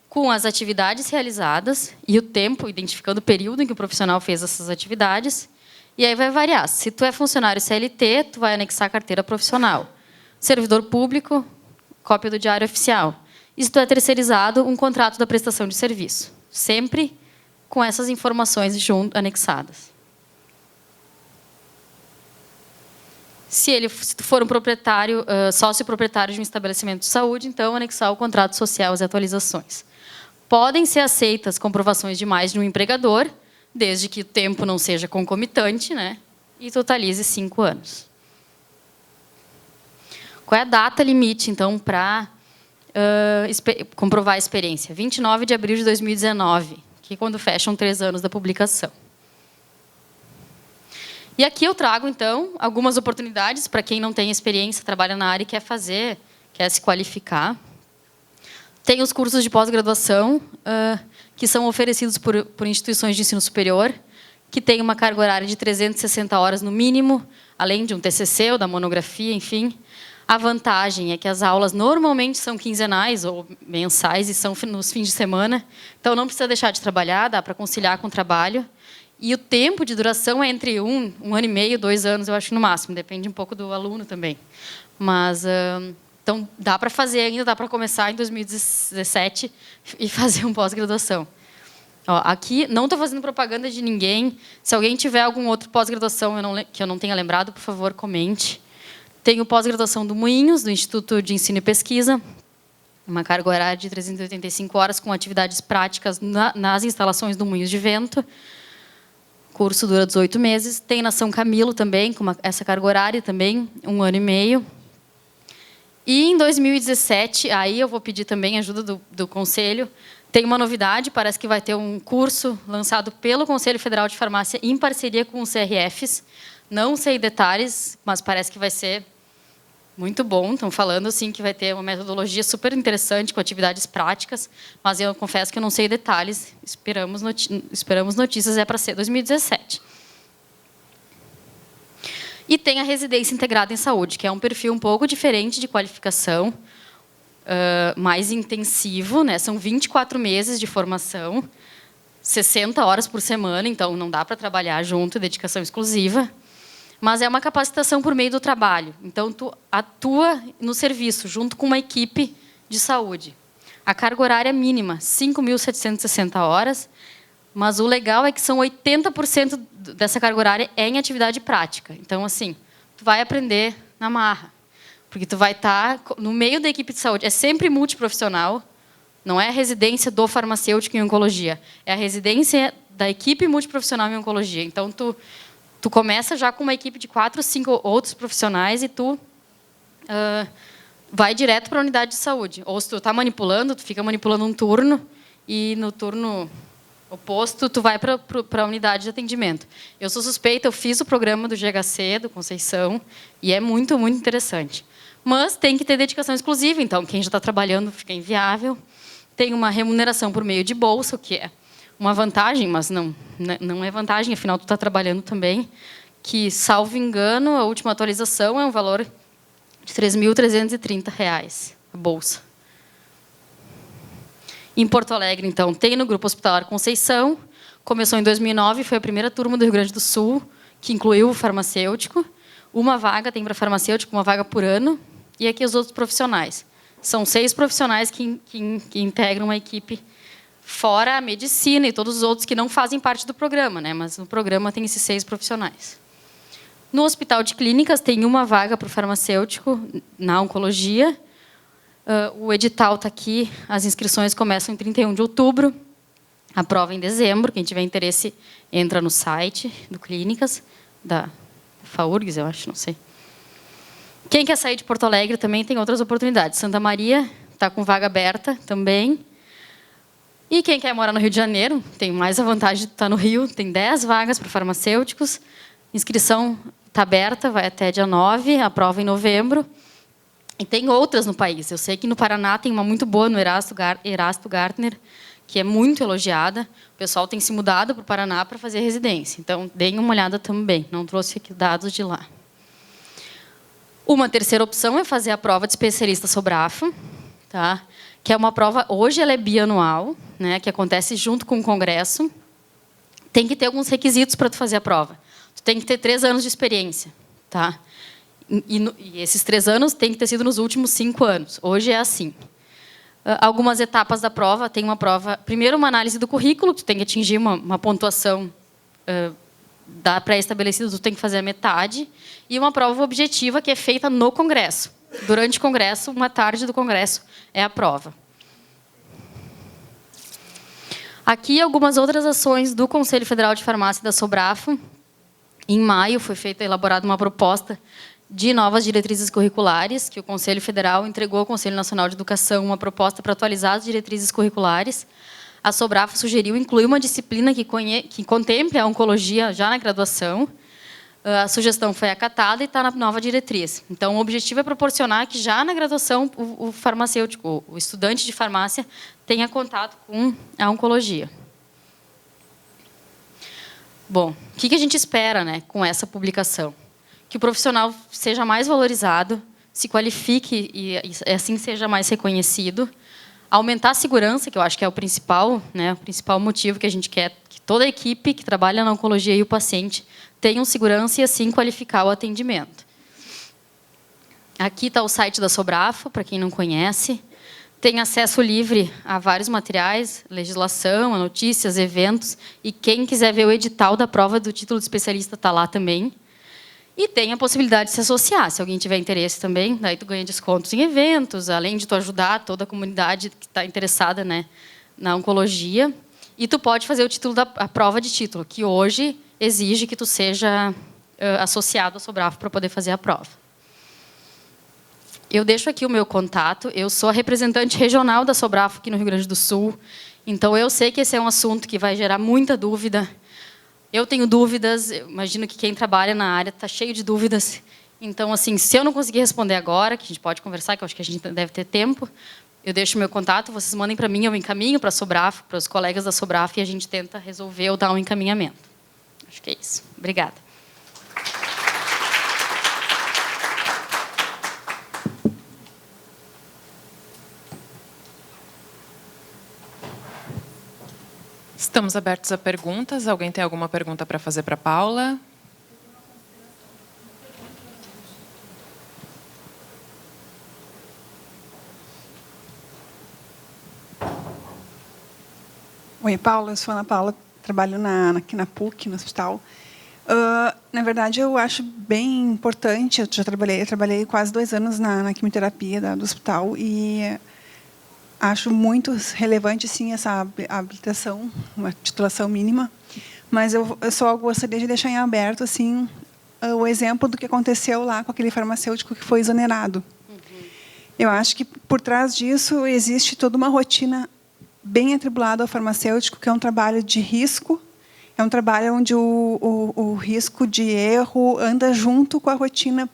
com as atividades realizadas e o tempo, identificando o período em que o profissional fez essas atividades. E aí vai variar. Se tu é funcionário CLT, tu vai anexar a carteira profissional. Servidor público, cópia do diário oficial. E se tu é terceirizado, um contrato da prestação de serviço. Sempre com essas informações anexadas. Se tu for um proprietário, sócio proprietário de um estabelecimento de saúde, então anexar o contrato social às atualizações. Podem ser aceitas comprovações de mais de um empregador, desde que o tempo não seja concomitante, né, e totalize 5 anos. Qual é a data limite, então, para comprovar a experiência? 29 de abril de 2019, que é quando fecham 3 anos da publicação. E aqui eu trago, então, algumas oportunidades para quem não tem experiência, trabalha na área e quer se qualificar. Tem os cursos de pós-graduação, que são oferecidos por instituições de ensino superior, que têm uma carga horária de 360 horas no mínimo, além de um TCC ou da monografia, enfim. A vantagem é que as aulas normalmente são quinzenais ou mensais e são nos fins de semana, então não precisa deixar de trabalhar, dá para conciliar com o trabalho. E o tempo de duração é entre 1 ano e meio, 2 anos, eu acho, no máximo. Depende um pouco do aluno também. Mas, então, dá para fazer ainda, dá para começar em 2017 e fazer um pós-graduação. Aqui, não estou fazendo propaganda de ninguém. Se alguém tiver algum outro pós-graduação que eu não tenha lembrado, por favor, comente. Tenho pós-graduação do Moinhos, do Instituto de Ensino e Pesquisa. Uma carga horária de 385 horas com atividades práticas nas instalações do Moinhos de Vento. O curso dura 18 meses. Tem na São Camilo também, com essa carga horária também, 1 ano e meio. E em 2017, aí eu vou pedir também ajuda do Conselho, tem uma novidade, parece que vai ter um curso lançado pelo Conselho Federal de Farmácia em parceria com os CRFs. Não sei detalhes, mas parece que vai ser muito bom. Estão falando assim, que vai ter uma metodologia super interessante, com atividades práticas, mas eu confesso que eu não sei detalhes. Esperamos notícias, é para ser 2017. E tem a residência integrada em saúde, que é um perfil um pouco diferente de qualificação, mais intensivo, né? São 24 meses de formação, 60 horas por semana, então não dá para trabalhar junto, dedicação exclusiva. Mas é uma capacitação por meio do trabalho. Então, tu atua no serviço, junto com uma equipe de saúde. A carga horária mínima, 5.760 horas, mas o legal é que são 80% dessa carga horária é em atividade prática. Então, assim, tu vai aprender na marra, porque tu vai estar no meio da equipe de saúde. É sempre multiprofissional, não é a residência do farmacêutico em oncologia, é a residência da equipe multiprofissional em oncologia. Então, tu começa já com uma equipe de 4 ou 5 outros profissionais e tu vai direto para a unidade de saúde. Ou se tu está manipulando, tu fica manipulando um turno e no turno oposto tu vai para a unidade de atendimento. Eu sou suspeita, eu fiz o programa do GHC, do Conceição, e é muito, muito interessante. Mas tem que ter dedicação exclusiva, então quem já está trabalhando fica inviável. Tem uma remuneração por meio de bolsa, o que é uma vantagem, mas não é vantagem, afinal tu está trabalhando também, que, salvo engano, a última atualização é um valor de R$ 3.330, a bolsa. Em Porto Alegre, então, tem no Grupo Hospitalar Conceição, começou em 2009, foi a primeira turma do Rio Grande do Sul, que incluiu o farmacêutico. Uma vaga tem para farmacêutico, uma vaga por ano, e aqui os outros profissionais. São 6 profissionais que integram a equipe, fora a medicina e todos os outros que não fazem parte do programa, né? Mas no programa tem esses 6 profissionais. No Hospital de Clínicas tem uma vaga para o farmacêutico na oncologia. O edital está aqui, as inscrições começam em 31 de outubro, a prova em dezembro. Quem tiver interesse, entra no site do Clínicas, da FAURGS, eu acho, não sei. Quem quer sair de Porto Alegre também tem outras oportunidades. Santa Maria está com vaga aberta também. E quem quer morar no Rio de Janeiro, tem mais a vantagem de estar no Rio, tem 10 vagas para farmacêuticos. Inscrição está aberta, vai até dia 9, a prova em novembro. E tem outras no país. Eu sei que no Paraná tem uma muito boa no Erasto Gartner, que é muito elogiada. O pessoal tem se mudado para o Paraná para fazer residência. Então, deem uma olhada também. Não trouxe aqui dados de lá. Uma terceira opção é fazer a prova de especialista Sobrafo, tá? Que é uma prova, hoje ela é bianual, né, que acontece junto com o congresso. Tem que ter alguns requisitos para tu fazer a prova. Tu tem que ter 3 anos de experiência, tá? E esses 3 anos tem que ter sido nos últimos 5 anos. Hoje é assim. Algumas etapas da prova, tem uma prova... Primeiro, uma análise do currículo, tu tem que atingir uma pontuação da pré-estabelecida, tu tem que fazer a metade. E uma prova objetiva, que é feita no congresso. Durante o congresso, uma tarde do congresso, é a prova. Aqui, algumas outras ações do Conselho Federal de Farmácia e da Sobrafo. Em maio, foi elaborada uma proposta de novas diretrizes curriculares, que o Conselho Federal entregou ao Conselho Nacional de Educação uma proposta para atualizar as diretrizes curriculares. A Sobrafo sugeriu incluir uma disciplina que contemple a oncologia já na graduação. A sugestão foi acatada e está na nova diretriz. Então, o objetivo é proporcionar que já na graduação o farmacêutico, o estudante de farmácia, tenha contato com a oncologia. Bom, o que a gente espera, né, com essa publicação? Que o profissional seja mais valorizado, se qualifique e assim seja mais reconhecido. Aumentar a segurança, que eu acho que é o principal motivo que a gente quer, que toda a equipe que trabalha na oncologia e o paciente tenham segurança e assim qualificar o atendimento. Aqui está o site da Sobrafo, para quem não conhece. Tem acesso livre a vários materiais, legislação, a notícias, eventos. E quem quiser ver o edital da prova do título de especialista está lá também. E tem a possibilidade de se associar, se alguém tiver interesse também. Daí tu ganha descontos em eventos, além de tu ajudar toda a comunidade que está interessada, né, na oncologia. E tu pode fazer o título a prova de título, que hoje exige que tu seja associado à Sobrafo para poder fazer a prova. Eu deixo aqui o meu contato. Eu sou a representante regional da Sobrafo aqui no Rio Grande do Sul. Então, eu sei que esse é um assunto que vai gerar muita dúvida. Eu tenho dúvidas, eu imagino que quem trabalha na área está cheio de dúvidas. Então, assim, se eu não conseguir responder agora, que a gente pode conversar, que eu acho que a gente deve ter tempo, eu deixo o meu contato, vocês mandem para mim, eu encaminho para a Sobrafo, para os colegas da Sobrafo, e a gente tenta resolver ou dar um encaminhamento. Acho que é isso. Obrigada. Estamos abertos a perguntas. Alguém tem alguma pergunta para fazer para a Paula? Oi, Paula, eu sou a Ana Paula, trabalho aqui na PUC, no hospital. Na verdade, eu acho bem importante, eu trabalhei quase 2 anos na quimioterapia do hospital e acho muito relevante, sim, essa habilitação, uma titulação mínima, mas eu só gostaria de deixar em aberto assim, o exemplo do que aconteceu lá com aquele farmacêutico que foi exonerado. Eu acho que, por trás disso, existe toda uma rotina bem atribulada ao farmacêutico, que é um trabalho de risco, é um trabalho onde o risco de erro anda junto com a rotina.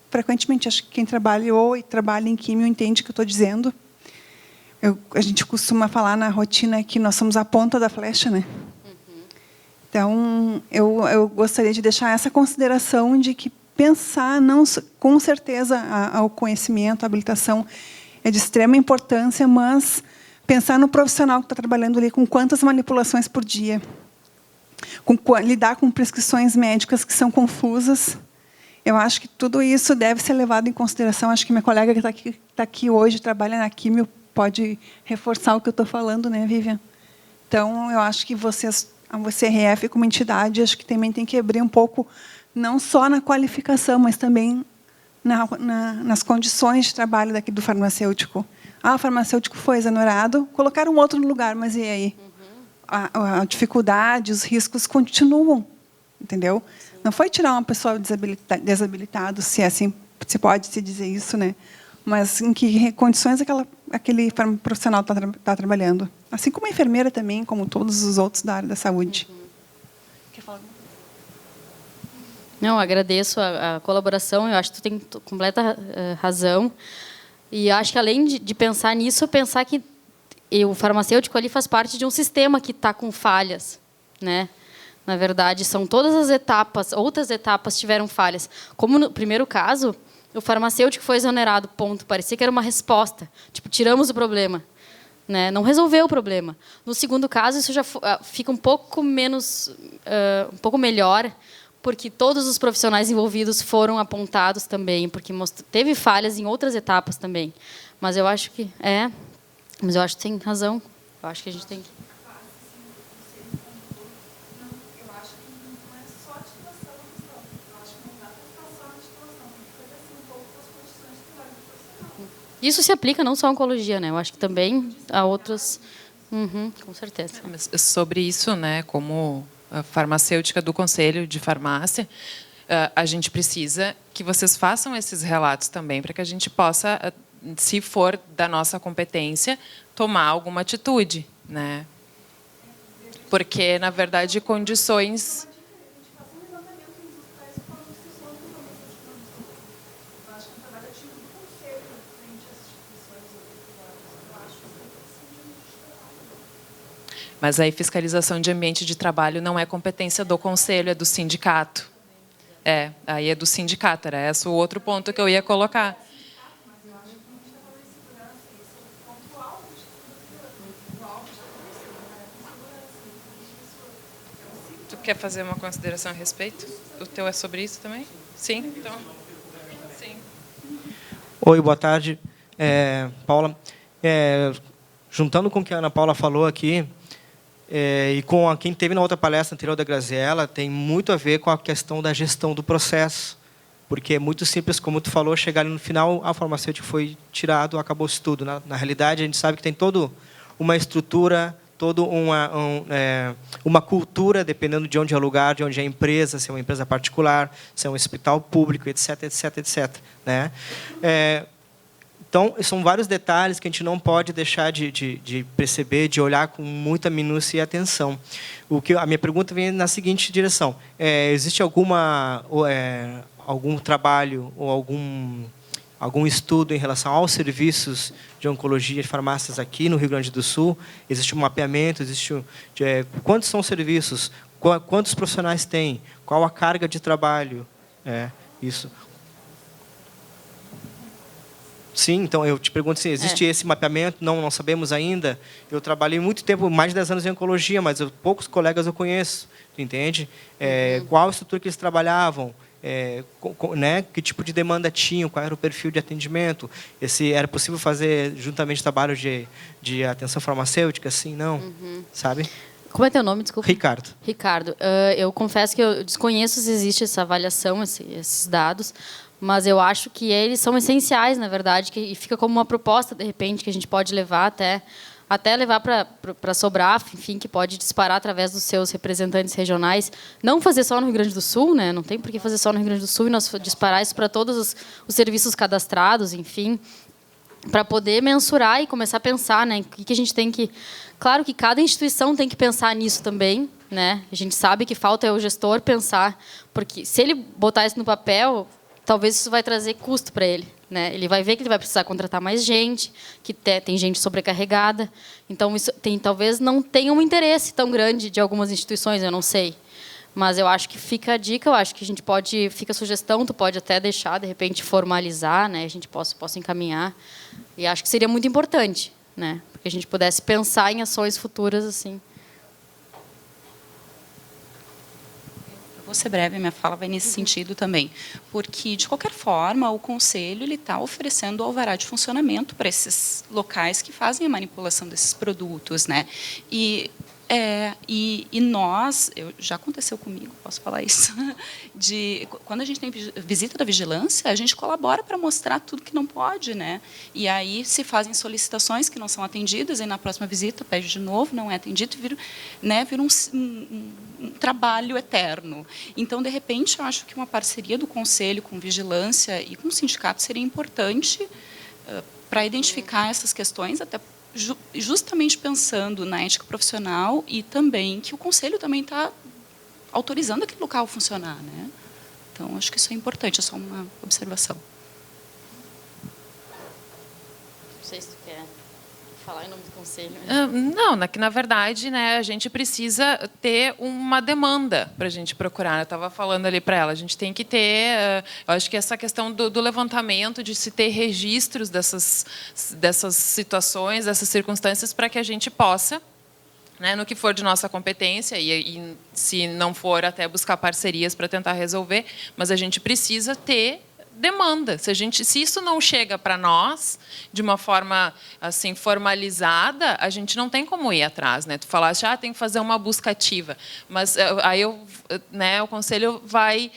Frequentemente, acho que quem trabalhou e trabalha em químio entende o que eu estou dizendo. A gente costuma falar na rotina que nós somos a ponta da flecha, né? Então, eu gostaria de deixar essa consideração de que pensar, não, com certeza, o conhecimento, a habilitação é de extrema importância, mas pensar no profissional que está trabalhando ali com quantas manipulações por dia, lidar com prescrições médicas que são confusas. Eu acho que tudo isso deve ser levado em consideração. Acho que minha colega que está aqui hoje, trabalha na químio, pode reforçar o que eu estou falando, né, Vivian? Então, eu acho que a CRF, como entidade, acho que também tem que abrir um pouco, não só na qualificação, mas também nas condições de trabalho do farmacêutico. O farmacêutico foi exonerado, colocaram outro no lugar, mas e aí? A dificuldade, os riscos continuam, entendeu? Não foi tirar uma pessoa desabilitada, se assim se pode se dizer isso, né? Mas em que condições aquele profissional está trabalhando. Assim como a enfermeira também, como todos os outros da área da saúde. Quer falar? Não, agradeço a colaboração, eu acho que tu tem completa razão. E acho que, além de pensar nisso, pensar que o farmacêutico ali faz parte de um sistema que está com falhas, né? Na verdade, são todas as etapas, outras etapas tiveram falhas. Como no primeiro caso, o farmacêutico foi exonerado, ponto. Parecia que era uma resposta. Tipo, tiramos o problema. Né? Não resolveu o problema. No segundo caso, isso já fica um pouco menos, um pouco melhor, porque todos os profissionais envolvidos foram apontados também, porque teve falhas em outras etapas também. Mas eu acho que tem razão. Eu acho que a gente tem que... Isso se aplica não só à oncologia, né? Eu acho que também a outras... com certeza. Mas sobre isso, né, como a farmacêutica do Conselho de Farmácia, a gente precisa que vocês façam esses relatos também, para que a gente possa, se for da nossa competência, tomar alguma atitude, né? Porque, na verdade, condições... Mas aí fiscalização de ambiente de trabalho não é competência do conselho, é do sindicato. Aí é do sindicato, era esse o outro ponto que eu ia colocar. Tu quer fazer uma consideração a respeito? O teu é sobre isso também? Sim? Então, sim. Oi, boa tarde, Paula. Juntando com o que a Ana Paula falou aqui, e com quem teve na outra palestra anterior da Graziella, tem muito a ver com a questão da gestão do processo, porque é muito simples, como tu falou, chegar ali no final, a farmacêutica foi tirado, acabou-se tudo. Na realidade, a gente sabe que tem toda uma estrutura, toda uma cultura, dependendo de onde é o lugar, de onde é a empresa, se é uma empresa particular, se é um hospital público, etc., etc., etc., né? Então, são vários detalhes que a gente não pode deixar de perceber, de olhar com muita minúcia e atenção. A minha pergunta vem na seguinte direção. Existe algum trabalho ou algum estudo em relação aos serviços de oncologia de farmácias aqui no Rio Grande do Sul? Existe um mapeamento? Quantos são os serviços? Quantos profissionais tem? Qual a carga de trabalho? Isso. Sim, então eu te pergunto se existe esse mapeamento. Não sabemos ainda. Eu trabalhei muito tempo, mais de 10 anos em oncologia, mas poucos colegas eu conheço, entende? Qual a estrutura que eles trabalhavam? né, que tipo de demanda tinham, qual era o perfil de atendimento, se era possível fazer juntamente trabalho de atenção farmacêutica, sim, não, sabe? Como é teu nome, desculpa? Ricardo. Ricardo, eu confesso que eu desconheço se existe essa avaliação, esses dados, mas eu acho que eles são essenciais, na verdade, e fica como uma proposta, de repente, que a gente pode levar até levar para a Sobraf, enfim, que pode disparar através dos seus representantes regionais. Não fazer só no Rio Grande do Sul, né? Não tem por que fazer só no Rio Grande do Sul, e nós disparar isso para todos os serviços cadastrados, enfim, para poder mensurar e começar a pensar, né, o que a gente tem que... Claro que cada instituição tem que pensar nisso também, né? A gente sabe que falta é o gestor pensar, porque se ele botar isso no papel, talvez isso vai trazer custo para ele, né? Ele vai ver que ele vai precisar contratar mais gente, que tem gente sobrecarregada. Então, isso talvez não tenha um interesse tão grande de algumas instituições, eu não sei. Mas eu acho que fica a dica, eu acho que a gente pode... Fica a sugestão, tu pode até deixar, de repente, formalizar, né? A gente possa encaminhar. E acho que seria muito importante, né? Porque a gente pudesse pensar em ações futuras assim. Vou ser breve, minha fala vai nesse sentido também, porque, de qualquer forma, o Conselho está oferecendo o alvará de funcionamento para esses locais que fazem a manipulação desses produtos, né? E nós, já aconteceu comigo, posso falar isso, quando a gente tem visita da vigilância, a gente colabora para mostrar tudo que não pode, né? E aí se fazem solicitações que não são atendidas, e na próxima visita pede de novo, não é atendido, vira um trabalho eterno. Então, de repente, eu acho que uma parceria do Conselho com vigilância e com o sindicato seria importante para identificar essas questões, até justamente pensando na ética profissional e também que o Conselho também está autorizando aquele local a funcionar, né? Então, acho que isso é importante, é só uma observação. Não sei se tu quer falar em nome do Conselho. Não, na verdade, né, a gente precisa ter uma demanda para a gente procurar. Eu estava falando ali para ela, a gente tem que ter... Eu acho que essa questão do levantamento, de se ter registros dessas situações, dessas circunstâncias, para que a gente possa, né, no que for de nossa competência, e se não for, até buscar parcerias para tentar resolver, mas a gente precisa ter demanda. Se isso não chega para nós de uma forma assim formalizada, a gente não tem como ir atrás, né? Tu falaste, tem que fazer uma busca ativa, mas aí o Conselho vai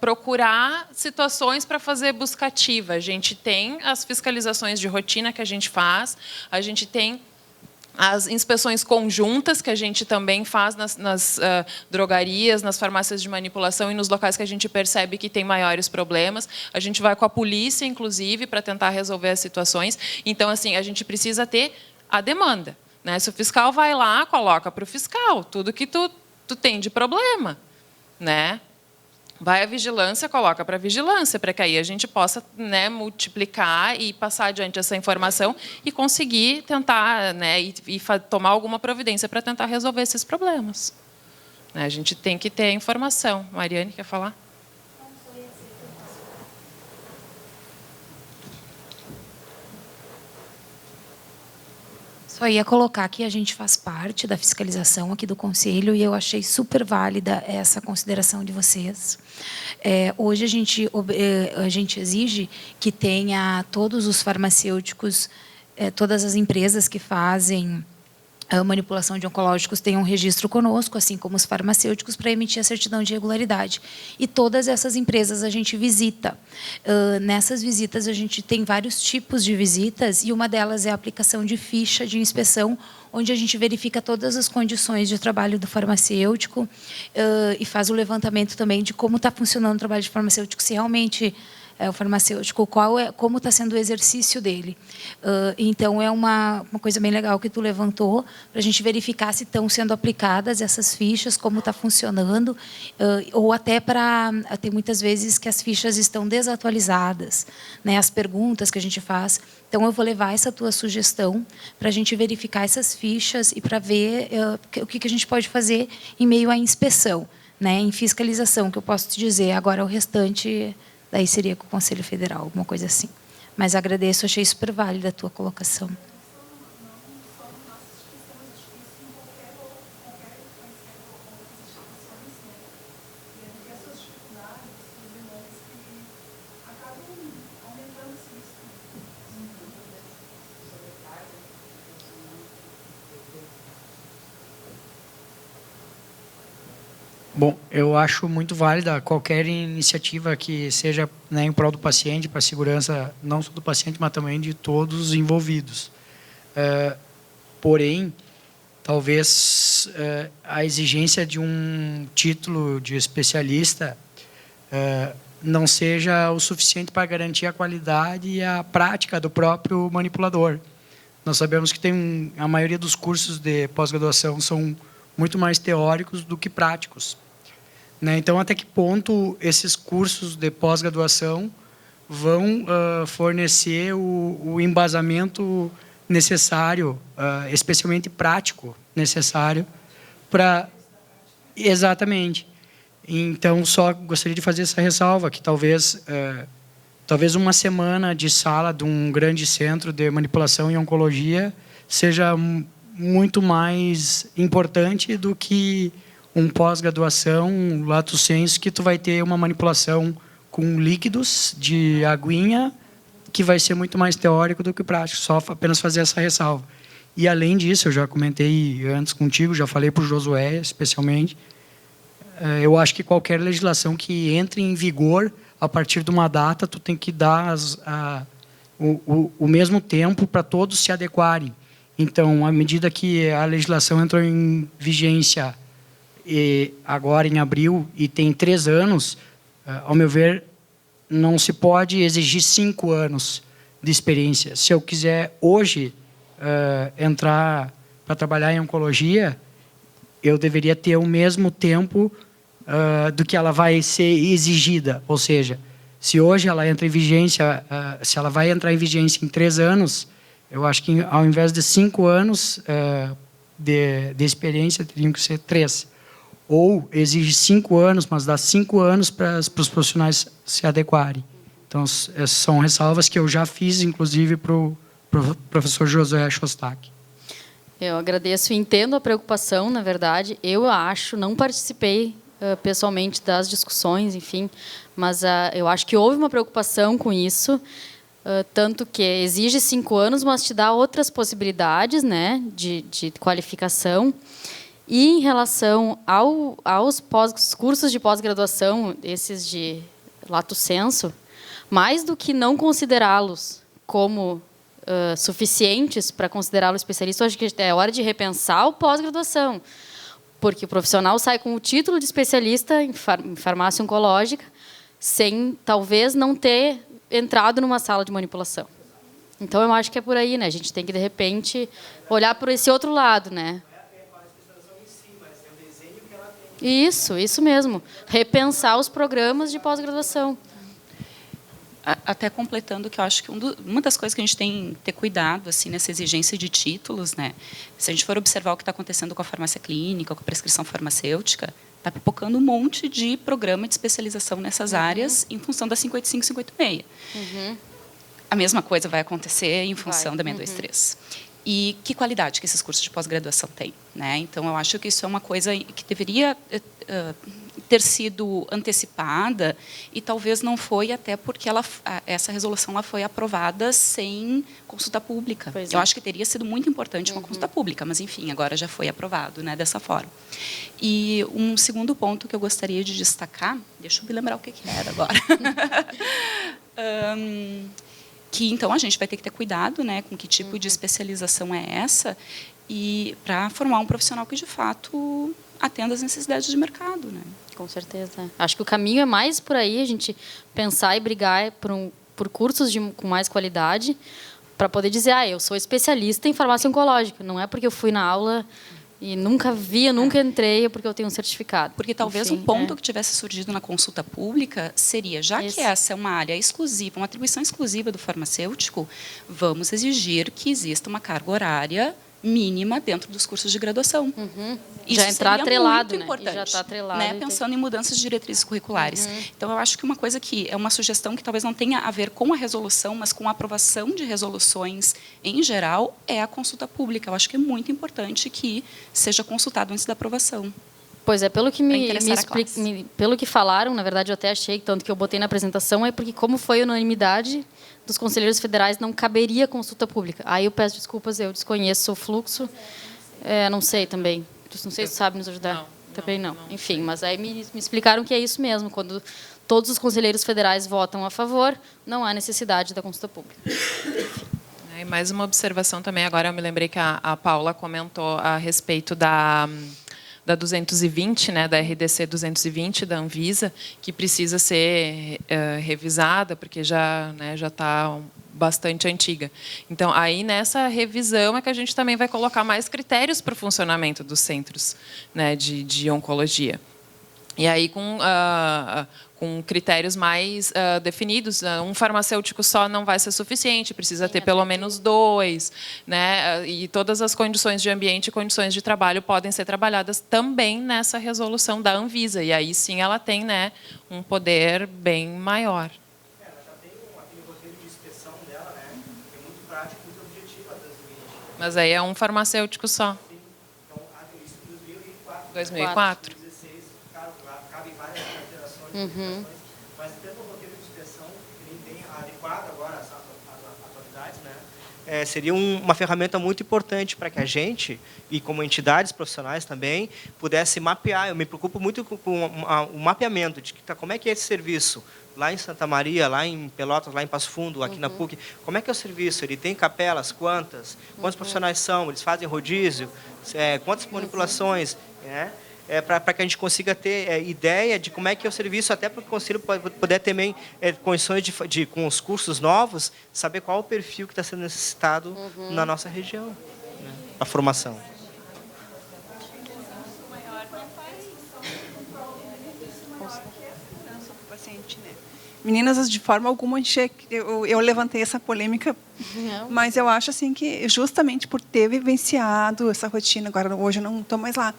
procurar situações para fazer busca ativa. A gente tem as fiscalizações de rotina que a gente faz, a gente tem as inspeções conjuntas que a gente também faz nas drogarias, nas farmácias de manipulação e nos locais que a gente percebe que tem maiores problemas. A gente vai com a polícia, inclusive, para tentar resolver as situações. Então, assim, a gente precisa ter a demanda, né? Se o fiscal vai lá, coloca para o fiscal tudo que tu tem de problema, né? Vai à vigilância, coloca para a vigilância, para que aí a gente possa, né, multiplicar e passar adiante essa informação e conseguir tentar, né, e tomar alguma providência para tentar resolver esses problemas. A gente tem que ter informação. Mariane, quer falar? Só ia colocar que a gente faz parte da fiscalização aqui do Conselho e eu achei super válida essa consideração de vocês. Hoje a gente exige que tenha todos os farmacêuticos, todas as empresas que fazem a manipulação de oncológicos tenham um registro conosco, assim como os farmacêuticos, para emitir a certidão de regularidade. E todas essas empresas a gente visita. Nessas visitas, a gente tem vários tipos de visitas, e uma delas é a aplicação de ficha de inspeção, onde a gente verifica todas as condições de trabalho do farmacêutico e faz o levantamento também de como está funcionando o trabalho de farmacêutico, se realmente... o farmacêutico, como está sendo o exercício dele. Então, é uma coisa bem legal que tu levantou, para a gente verificar se estão sendo aplicadas essas fichas, como está funcionando, ou até para... Tem muitas vezes que as fichas estão desatualizadas, né, as perguntas que a gente faz. Então, eu vou levar essa tua sugestão para a gente verificar essas fichas e para ver o que a gente pode fazer em meio à inspeção, né, em fiscalização, que eu posso te dizer. Agora, o restante... Daí seria com o Conselho Federal, alguma coisa assim. Mas agradeço, achei super válida a tua colocação. Bom, eu acho muito válida qualquer iniciativa que seja, né, em prol do paciente, para a segurança não só do paciente, mas também de todos os envolvidos. Porém, talvez a exigência de um título de especialista não seja o suficiente para garantir a qualidade e a prática do próprio manipulador. Nós sabemos que a maioria dos cursos de pós-graduação são muito mais teóricos do que práticos, né? Então, até que ponto esses cursos de pós-graduação vão fornecer o embasamento necessário, especialmente prático, necessário para... Exatamente. Então, só gostaria de fazer essa ressalva, que talvez uma semana de sala de um grande centro de manipulação e oncologia seja muito mais importante do que um pós-graduação, um lato sensu, que tu vai ter uma manipulação com líquidos de aguinha, que vai ser muito mais teórico do que prático. Só apenas fazer essa ressalva. E, além disso, eu já comentei antes contigo, já falei para o Josué, especialmente, eu acho que qualquer legislação que entre em vigor a partir de uma data, tu tem que dar o mesmo tempo para todos se adequarem. Então, à medida que a legislação entrou em vigência agora em abril e tem 3 anos, ao meu ver, não se pode exigir 5 anos de experiência. Se eu quiser hoje entrar para trabalhar em oncologia, eu deveria ter o mesmo tempo do que ela vai ser exigida. Ou seja, se hoje ela entra em vigência, se ela vai entrar em vigência em 3 anos, eu acho que ao invés de 5 anos de experiência, teriam que ser 3. Ou exige 5 anos, mas dá 5 anos para os profissionais se adequarem. Então, essas são ressalvas que eu já fiz, inclusive, para o professor Josué Shostak. Eu agradeço e entendo a preocupação, na verdade. Eu acho, não participei pessoalmente das discussões, enfim, mas eu acho que houve uma preocupação com isso, tanto que exige 5 anos, mas te dá outras possibilidades, né, de qualificação. E em relação aos cursos de pós-graduação, esses de lato sensu, mais do que não considerá-los como suficientes para considerá-lo especialista, eu acho que é hora de repensar o pós-graduação, porque o profissional sai com o título de especialista em farmácia oncológica, sem, talvez, não ter entrado numa sala de manipulação. Então, eu acho que é por aí, né? A gente tem que, de repente, olhar por esse outro lado, né? Isso mesmo. Repensar os programas de pós-graduação. Até completando que eu acho que uma das coisas que a gente tem que ter cuidado assim, nessa exigência de títulos, né? Se a gente for observar o que está acontecendo com a farmácia clínica, com a prescrição farmacêutica, está pipocando um monte de programa de especialização nessas áreas em função da 55 e 56. A mesma coisa vai acontecer em função da 623. E que qualidade que esses cursos de pós-graduação têm, né? Então, eu acho que isso é uma coisa que deveria ter sido antecipada e talvez não foi, até porque essa resolução ela foi aprovada sem consulta pública. Eu acho que teria sido muito importante uma consulta pública, mas, enfim, agora já foi aprovado, né, dessa forma. E um segundo ponto que eu gostaria de destacar, deixa eu me lembrar o que era agora. Que, então, a gente vai ter que ter cuidado, né, com que tipo de especialização é essa e para formar um profissional que, de fato, atenda às necessidades de mercado, né? Com certeza. Acho que o caminho é mais por aí, a gente pensar e brigar por cursos com mais qualidade, para poder dizer, eu sou especialista em farmácia oncológica. Não é porque eu fui na aula e nunca entrei, é porque eu tenho um certificado. Porque talvez um ponto que tivesse surgido na consulta pública seria, já que essa é uma área exclusiva, uma atribuição exclusiva do farmacêutico, vamos exigir que exista uma carga horária mínima dentro dos cursos de graduação. Isso já entrar atrelado, muito importante, já está atrelado, né? Pensando em mudanças de diretrizes curriculares. Então, eu acho que uma coisa que é uma sugestão que talvez não tenha a ver com a resolução, mas com a aprovação de resoluções em geral, é a consulta pública. Eu acho que é muito importante que seja consultado antes da aprovação. Pois é, pelo que pelo que falaram, na verdade, eu até achei, tanto que eu botei na apresentação, é porque, como foi unanimidade dos conselheiros federais, não caberia consulta pública. Aí eu peço desculpas, eu desconheço o fluxo. Não sei também. Não sei se tu sabe nos ajudar. também não. Enfim, mas aí me explicaram que é isso mesmo. Quando todos os conselheiros federais votam a favor, não há necessidade da consulta pública. E mais uma observação também, agora eu me lembrei que a Paula comentou a respeito da 220, né, da RDC 220 da Anvisa, que precisa ser revisada, porque já está bastante antiga. Então, aí nessa revisão é que a gente também vai colocar mais critérios para o funcionamento dos centros, né, de oncologia. E aí, com critérios mais definidos, um farmacêutico só não vai ser suficiente, precisa ter pelo menos 2, né? E todas as condições de ambiente e condições de trabalho podem ser trabalhadas também nessa resolução da Anvisa. E aí sim ela tem, né, um poder bem maior. Ela já tem aquele roteiro de inspeção dela, né? É muito prático, muito objetivo a 2020. Mas aí é um farmacêutico só. Sim. Então, isso em 2004. 2004. Cabe várias alterações, mas tendo um roteiro de inspeção bem adequado agora às atualidades, né? Seria uma ferramenta muito importante para que a gente, e como entidades profissionais também, pudesse mapear. Eu me preocupo muito com o mapeamento de como é que é esse serviço lá em Santa Maria, lá em Pelotas, lá em Passo Fundo, aqui na PUC. Como é que é o serviço? Ele tem capelas? Quantos profissionais são? Eles fazem rodízio? Quantas manipulações? Né? Para que a gente consiga ter ideia de como é que é o serviço, até para que o Conselho puder também condições com os cursos novos, saber qual o perfil que está sendo necessitado na nossa região, né? A formação. Meninas, de forma alguma, eu levantei essa polêmica, mas eu acho assim que justamente por ter vivenciado essa rotina, agora hoje eu não estou mais lá,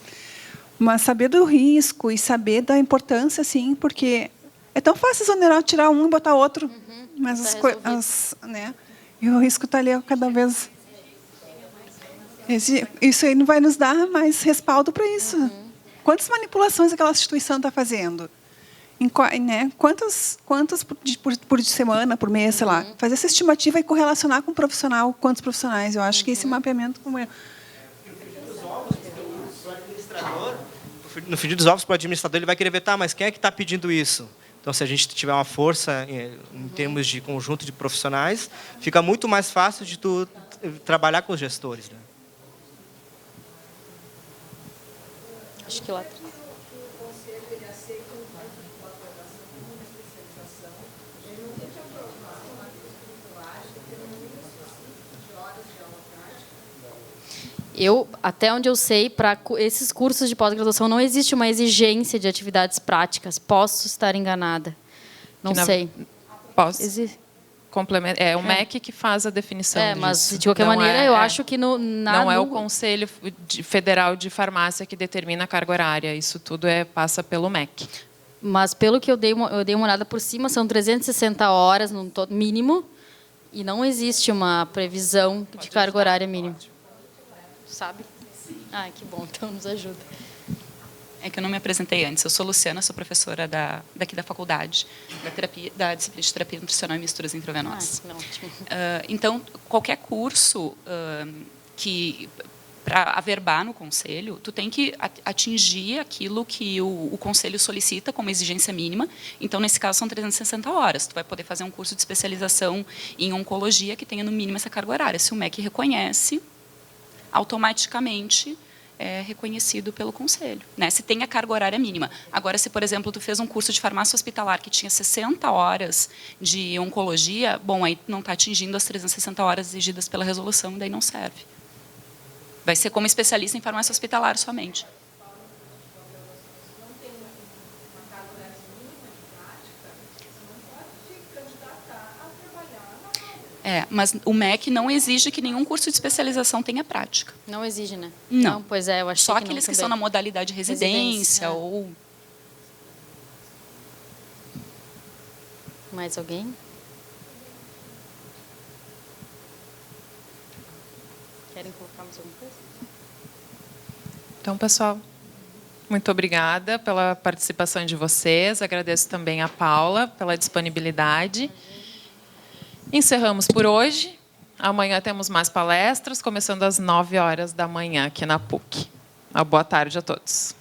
mas saber do risco e saber da importância, sim, porque é tão fácil exonerar, tirar um e botar outro, mas né? E o risco está ali cada vez. Isso aí não vai nos dar mais respaldo para isso. Quantas manipulações aquela instituição está fazendo? Né? Quantas por semana, por mês, sei lá. Fazer essa estimativa e correlacionar com o profissional, quantos profissionais. Eu acho que esse mapeamento... No frigir dos ovos, para o administrador, ele vai querer ver, mas quem é que está pedindo isso? Então, se a gente tiver uma força em termos de conjunto de profissionais, fica muito mais fácil de tu trabalhar com os gestores. Né? Acho que lá... Até onde eu sei, para esses cursos de pós-graduação não existe uma exigência de atividades práticas. Posso estar enganada. Não sei. Posso. É o MEC que faz a definição disso. Mas, de qualquer maneira, eu acho que não é o Conselho Federal de Farmácia que determina a carga horária. Isso tudo passa pelo MEC. Mas, pelo que eu dei uma olhada por cima, são 360 horas no mínimo e não existe uma previsão de carga horária mínima. Sabe? Ah, que bom, então nos ajuda. É que eu não me apresentei antes. Eu sou Luciana, sou professora daqui da faculdade, da disciplina de terapia nutricional e misturas intravenosas. Então, qualquer curso que para averbar no conselho, tu tem que atingir aquilo que o conselho solicita como exigência mínima. Então, nesse caso, são 360 horas. Tu vai poder fazer um curso de especialização em oncologia que tenha no mínimo essa carga horária. Se o MEC reconhece, automaticamente é reconhecido pelo conselho, né? Se tem a carga horária mínima. Agora, se, por exemplo, tu fez um curso de farmácia hospitalar que tinha 60 horas de oncologia, bom, aí não está atingindo as 360 horas exigidas pela resolução, daí não serve. Vai ser como especialista em farmácia hospitalar somente. Mas o MEC não exige que nenhum curso de especialização tenha prática. Não exige, né? Não. Pois é, eu achei só que aqueles não que são na modalidade residência ou... Mais alguém? Querem colocar mais alguma coisa? Então, pessoal, muito obrigada pela participação de vocês. Agradeço também a Paula pela disponibilidade. Encerramos por hoje. Amanhã temos mais palestras, começando às 9h aqui na PUC. Uma boa tarde a todos.